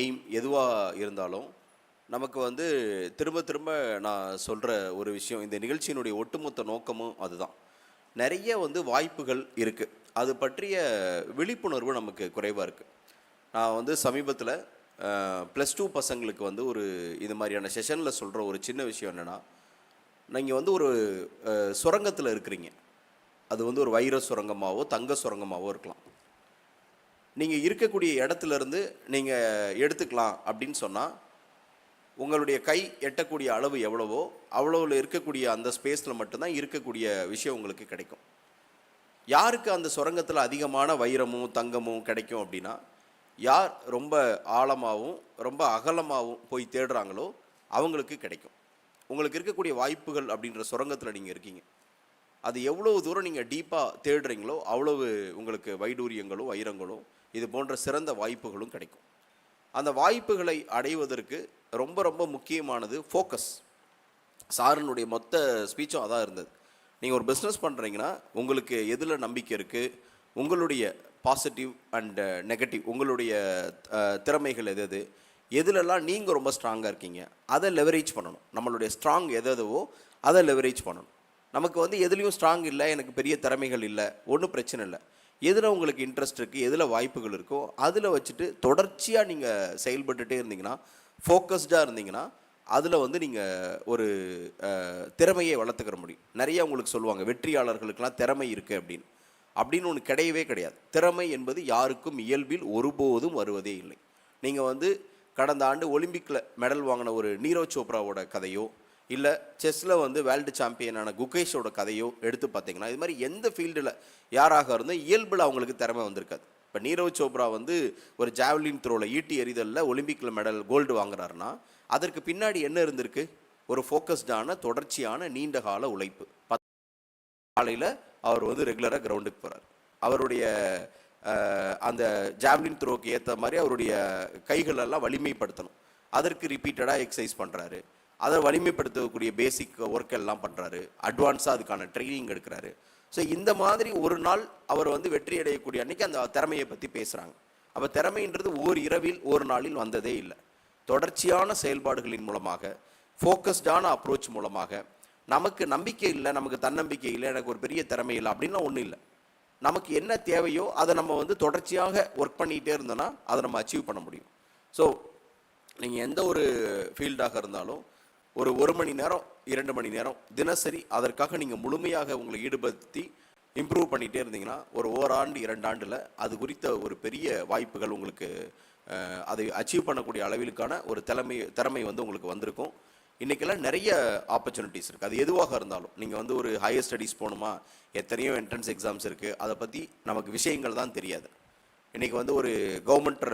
எய்ம் எதுவாக இருந்தாலும், நமக்கு வந்து திரும்ப திரும்ப நான் சொல்கிற ஒரு விஷயம், இந்த நிகழ்ச்சியினுடைய ஒட்டுமொத்த நோக்கமும் அதுதான். நிறைய வந்து வாய்ப்புகள் இருக்குது, அது பற்றிய விழிப்புணர்வு நமக்கு குறைவாக இருக்குது. நான் வந்து சமீபத்தில் +2 பசங்களுக்கு வந்து ஒரு இது மாதிரியான செஷனில் சொல்கிற ஒரு சின்ன விஷயம் என்னென்னா, நீங்கள் வந்து ஒரு சுரங்கத்தில் இருக்கிறீங்க, அது வந்து ஒரு வைர சுரங்கமாகவோ தங்க சுரங்கமாகவோ இருக்கலாம். நீங்கள் இருக்கக்கூடிய இடத்துலேருந்து நீங்கள் எடுத்துக்கலாம் அப்படின்னு சொன்னால், உங்களுடைய கை எட்டக்கூடிய அளவு எவ்வளவோ அவ்வளோவில் இருக்கக்கூடிய அந்த ஸ்பேஸில் மட்டும்தான் இருக்கக்கூடிய விஷயம் உங்களுக்கு கிடைக்கும். யாருக்கு அந்த சுரங்கத்தில் அதிகமான வைரமும் தங்கமும் கிடைக்கும் அப்படின்னா, யார் ரொம்ப ஆழமாகவும் ரொம்ப அகலமாகவும் போய் தேடுறாங்களோ அவங்களுக்கு கிடைக்கும். உங்களுக்கு இருக்கக்கூடிய வாய்ப்புகள் அப்படின்ற சுரங்கத்தில் நீங்கள் இருக்கீங்க, அது எவ்வளோ தூரம் நீங்கள் டீப்பாக தேடுறீங்களோ அவ்வளவு உங்களுக்கு வைடூரியங்களும் வைரங்களும் இது போன்ற சிறந்த வாய்ப்புகளும் கிடைக்கும். அந்த வாய்ப்புகளை அடைவதற்கு ரொம்ப ரொம்ப முக்கியமானது ஃபோக்கஸ். சாரனுடைய மொத்த ஸ்பீச்சும் அதான் இருந்தது. நீங்கள் ஒரு பிஸ்னஸ் பண்ணுறீங்கன்னா உங்களுக்கு எதில் நம்பிக்கை இருக்குது, உங்களுடைய பாசிட்டிவ் அண்ட் நெகட்டிவ், உங்களுடைய திறமைகள் எது எதுலெல்லாம் நீங்கள் ரொம்ப ஸ்ட்ராங்காக இருக்கீங்க அதை லெவரேஜ் பண்ணணும். நம்மளுடைய ஸ்ட்ராங் எதுவோ அதை லெவரேஜ் பண்ணணும். நமக்கு வந்து எதுலேயும் ஸ்ட்ராங் இல்லை, எனக்கு பெரிய திறமைகள் இல்லை, ஒன்றும் பிரச்சனை இல்லை. எதில் உங்களுக்கு இன்ட்ரெஸ்ட் இருக்குது, எதில் வாய்ப்புகள் இருக்கோ அதில் வச்சுட்டு தொடர்ச்சியாக நீங்கள் செயல்பட்டுகிட்டே இருந்தீங்கன்னா, ஃபோக்கஸ்டாக இருந்தீங்கன்னா, அதில் வந்து நீங்கள் ஒரு திறமையை வளர்த்துக்கிற முடியும். நிறைய உங்களுக்கு சொல்லுவாங்க வெற்றியாளர்களுக்கெல்லாம் திறமை இருக்குது அப்படின்னு ஒன்று கிடையவே கிடையாது. திறமை என்பது யாருக்கும் இயல்பில் ஒருபோதும் வருவதே இல்லை. நீங்கள் வந்து கடந்த ஆண்டு ஒலிம்பிக்கில் மெடல் வாங்கின ஒரு நீரவ் சோப்ராவோட கதையோ, இல்லை செஸ்ஸில் வந்து வேர்ல்டு சாம்பியனான குகேஷோட கதையோ எடுத்து பார்த்தீங்கன்னா, இது மாதிரி எந்த ஃபீல்டில் யாராக இருந்தால் இயல்பில் அவங்களுக்கு திறமை வந்திருக்காது. இப்போ நீரவ் சோப்ரா வந்து ஒரு ஜாவ்லின் த்ரோவில் ஈட்டி எறிதலில் ஒலிம்பிக்கில் மெடல் கோல்டு வாங்குறாருன்னா அதற்கு பின்னாடி என்ன இருந்திருக்கு? ஒரு ஃபோக்கஸ்டான தொடர்ச்சியான நீண்ட கால உழைப்பு. காலையில் அவர் வந்து ரெகுலராக கிரவுண்டுக்கு போகிறார். அவருடைய அந்த ஜாவ்லின் த்ரோக்கு ஏற்ற மாதிரி அவருடைய கைகளெல்லாம் வலிமைப்படுத்தணும், அதற்கு ரிப்பீட்டடாக எக்ஸசைஸ் பண்ணுறாரு. அதை வலிமைப்படுத்தக்கூடிய பேசிக் ஒர்க் எல்லாம் பண்ணுறாரு, அட்வான்ஸாக அதுக்கான ட்ரைனிங் எடுக்கிறாரு. ஸோ இந்த மாதிரி ஒரு நாள் அவர் வந்து வெற்றி அடையக்கூடிய அன்றைக்கி அந்த திறமையை பற்றி பேசுகிறாங்க. அப்போ திறமைன்றது ஓர் இரவில் ஒரு நாளில் வந்ததே இல்லை. தொடர்ச்சியான செயல்பாடுகளின் மூலமாக, ஃபோக்கஸ்டான அப்ரோச் மூலமாக, நமக்கு நம்பிக்கை இல்லை, நமக்கு தன்னம்பிக்கை இல்லை, எனக்கு ஒரு பெரிய திறமை இல்லை அப்படின்லாம் ஒன்றும் இல்லை. நமக்கு என்ன தேவையோ அதை நம்ம வந்து தொடர்ச்சியாக ஒர்க் பண்ணிகிட்டே இருந்தோன்னா அதை நம்ம அச்சீவ் பண்ண முடியும். ஸோ நீங்கள் எந்த ஒரு ஃபீல்டாக இருந்தாலும் ஒரு மணி நேரம் 2 மணி நேரம் தினசரி அதற்காக நீங்கள் முழுமையாக உங்களை ஈடுபடுத்தி இம்ப்ரூவ் பண்ணிகிட்டே இருந்தீங்கன்னா ஒரு ஓராண்டு 2 ஆண்டில் அது குறித்த ஒரு பெரிய வாய்ப்புகள் உங்களுக்கு அதை அச்சீவ் பண்ணக்கூடிய அளவிற்கான ஒரு திறமை வந்து உங்களுக்கு வந்திருக்கும். இன்றைக்கெல்லாம் நிறைய ஆப்பர்ச்சுனிட்டிஸ் இருக்குது. அது எதுவாக இருந்தாலும் நீங்கள் வந்து ஒரு ஹையர் ஸ்டடீஸ் போகணுமா, எத்தனையோ என்ட்ரன்ஸ் எக்ஸாம்ஸ் இருக்குது, அதை பற்றி நமக்கு விஷயங்கள் தான் தெரியாது. இன்றைக்கி வந்து ஒரு கவர்மெண்ட்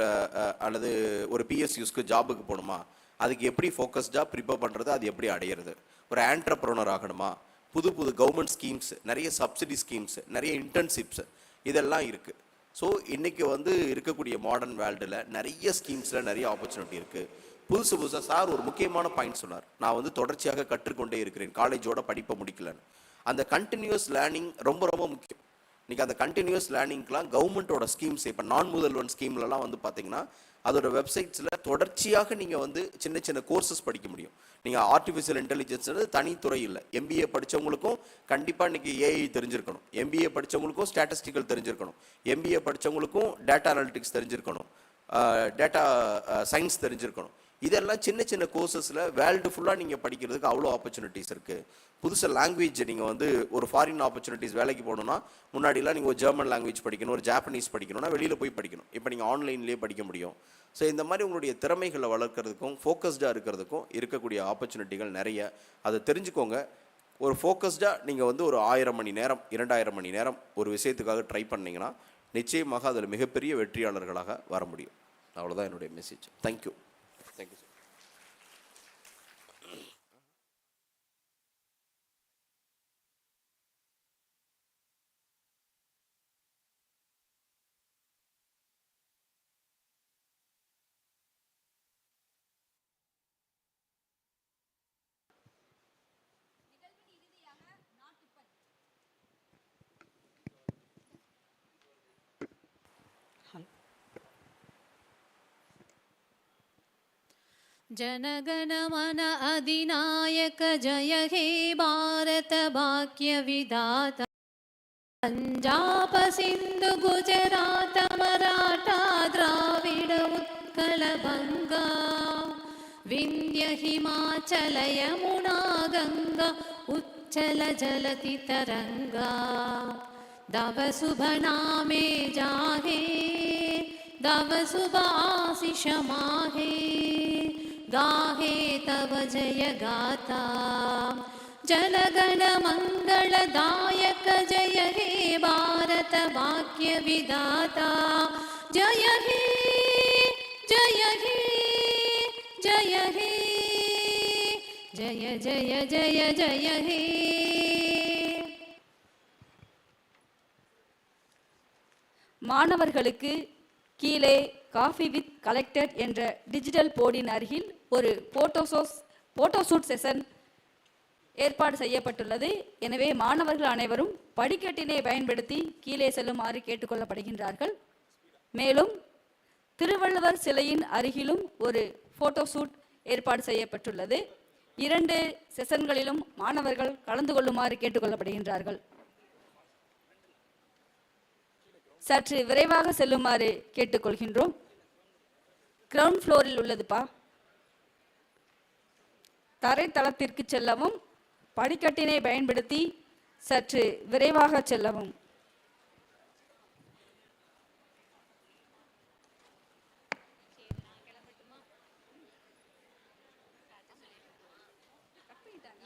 அல்லது ஒரு பிஎஸ்யூஸ்க்கு ஜாபுக்கு போகணுமா, அதுக்கு எப்படி ஃபோக்கஸ்டாக ப்ரிப்பேர் பண்ணுறது, அது எப்படி அடையிறது, ஒரு ஆண்டர்ப்ரனர் ஆகணுமா, புது புது கவர்மெண்ட் ஸ்கீம்ஸ், நிறைய சப்சிடி ஸ்கீம்ஸ், நிறைய இன்டர்ன்ஷிப்ஸ் இதெல்லாம் இருக்குது. ஸோ இன்றைக்கி வந்து இருக்கக்கூடிய மாடர்ன் வேர்ல்டில் நிறைய ஸ்கீம்ஸில் நிறைய ஆப்பர்ச்சுனிட்டி இருக்குது. புதுசாக சார் ஒரு முக்கியமான பாயிண்ட் சொன்னார், நான் வந்து தொடர்ச்சியாக கற்றுக்கொண்டே இருக்கிறேன், காலேஜோட படிப்பை முடிக்கலன்னு. அந்த கண்டினியூஸ் லேர்னிங் ரொம்ப ரொம்ப முக்கியம். இன்றைக்கி அந்த கண்டினியூஸ் லேர்னிங்க்கெலாம் கவர்மெண்ட்டோட ஸ்கீம்ஸ், இப்போ நான் முதல்வன் ஸ்கீம்லலாம் வந்து பார்த்தீங்கன்னா அதோட வெப்சைட்ஸில் தொடர்ச்சியாக நீங்கள் வந்து சின்ன சின்ன கோர்சஸ் படிக்க முடியும். நீங்கள் ஆர்டிஃபிஷியல் இன்டெலிஜென்ஸ் தனித்துறை இல்லை, எம்பிஏ படித்தவங்களுக்கும் கண்டிப்பாக இன்றைக்கி ஏஐ தெரிஞ்சிருக்கணும், எம்பிஏ படித்தவங்களுக்கும் ஸ்டாட்டிஸ்டிக்கல் தெரிஞ்சிருக்கணும், எம்பிஏ படித்தவங்களுக்கும் டேட்டா அனாலிட்டிக்ஸ் தெரிஞ்சிருக்கணும், டேட்டா சயின்ஸ் தெரிஞ்சிருக்கணும். இதெல்லாம் சின்ன சின்ன கோர்சஸில் வேர்ல்டு ஃபுல்லாக நீங்கள் படிக்கிறதுக்கு அவ்வளோ ஆப்பர்ச்சுனிட்டிஸ் இருக்குது. புதுசாக லாங்குவேஜ் நீங்கள் வந்து ஒரு ஃபாரின் ஆப்பர்ச்சுனிட்டிஸ் வேலைக்கு போகணுன்னா முன்னாடிலாம் நீங்கள் ஒரு ஜெர்மன் லாங்குவேஜ் படிக்கணும், ஒரு ஜாப்பனீஸ் படிக்கணும்னா வெளியில் போய் படிக்கணும். இப்போ நீங்கள் ஆன்லைன்லேயே படிக்க முடியும். ஸோ இந்த மாதிரி உங்களுடைய திறமைகளை வளர்க்குறதுக்கும் ஃபோக்கஸ்டாக இருக்கிறதுக்கும் இருக்கக்கூடிய ஆப்பர்ச்சுனிட்டிகள் நிறைய. அதை தெரிஞ்சுக்கோங்க. ஒரு ஃபோக்கஸ்டாக நீங்கள் வந்து ஒரு 1000 மணி நேரம் 2000 மணி நேரம் ஒரு விஷயத்துக்காக ட்ரை பண்ணிங்கன்னா நிச்சயமாக அதில் மிகப்பெரிய வெற்றியாளர்களாக வர முடியும். அவ்வளோதான் என்னுடைய message. Thank you. Thank you, sir. जनगण मन अधिनायक जय हे भारत भाग्य विधाता पंजाब सिंधु गुजरात मराठा द्राविड उत्कल बंगा विंध्य हिमाचल यमुना गंगा उच्चल जलति तरंगा दव शुभ नामे जाहे दव शुभ आशीष माहे गाहे तव जय गाथा जनगण मंगलदायक जय हे भारत भाग्य विधाता जय हे जय हे जय हे जय जय जय जय हे. மாணவர்களுக்கு கீழே காஃபி வித் கலெக்டர் என்ற டிஜிட்டல் போர்டின் அருகில் ஒரு போட்டோஷூட் செஷன் ஏற்பாடு செய்யப்பட்டுள்ளது. எனவே மாணவர்கள் அனைவரும் படிக்கட்டினை பயன்படுத்தி கீழே செல்லுமாறு கேட்டுக்கொள்ளப்படுகின்றார்கள். மேலும் திருவள்ளுவர் சிலையின் அருகிலும் ஒரு போட்டோஷூட் ஏற்பாடு செய்யப்பட்டுள்ளது. 2 செஷன்களிலும் மாணவர்கள் கலந்து கொள்ளுமாறு கேட்டுக்கொள்ளப்படுகின்றார்கள். சற்று விரைவாக செல்லுமாறு கேட்டுக்கொள்கின்றோம். கிரவுண்ட் ஃப்ளோரில் உள்ளதுப்பா. தரைத்தளத்திற்கு செல்லவும் படிக்கட்டினை பயன்படுத்தி சற்று விரைவாக செல்லவும். கட் பண்ணிட்டாங்க.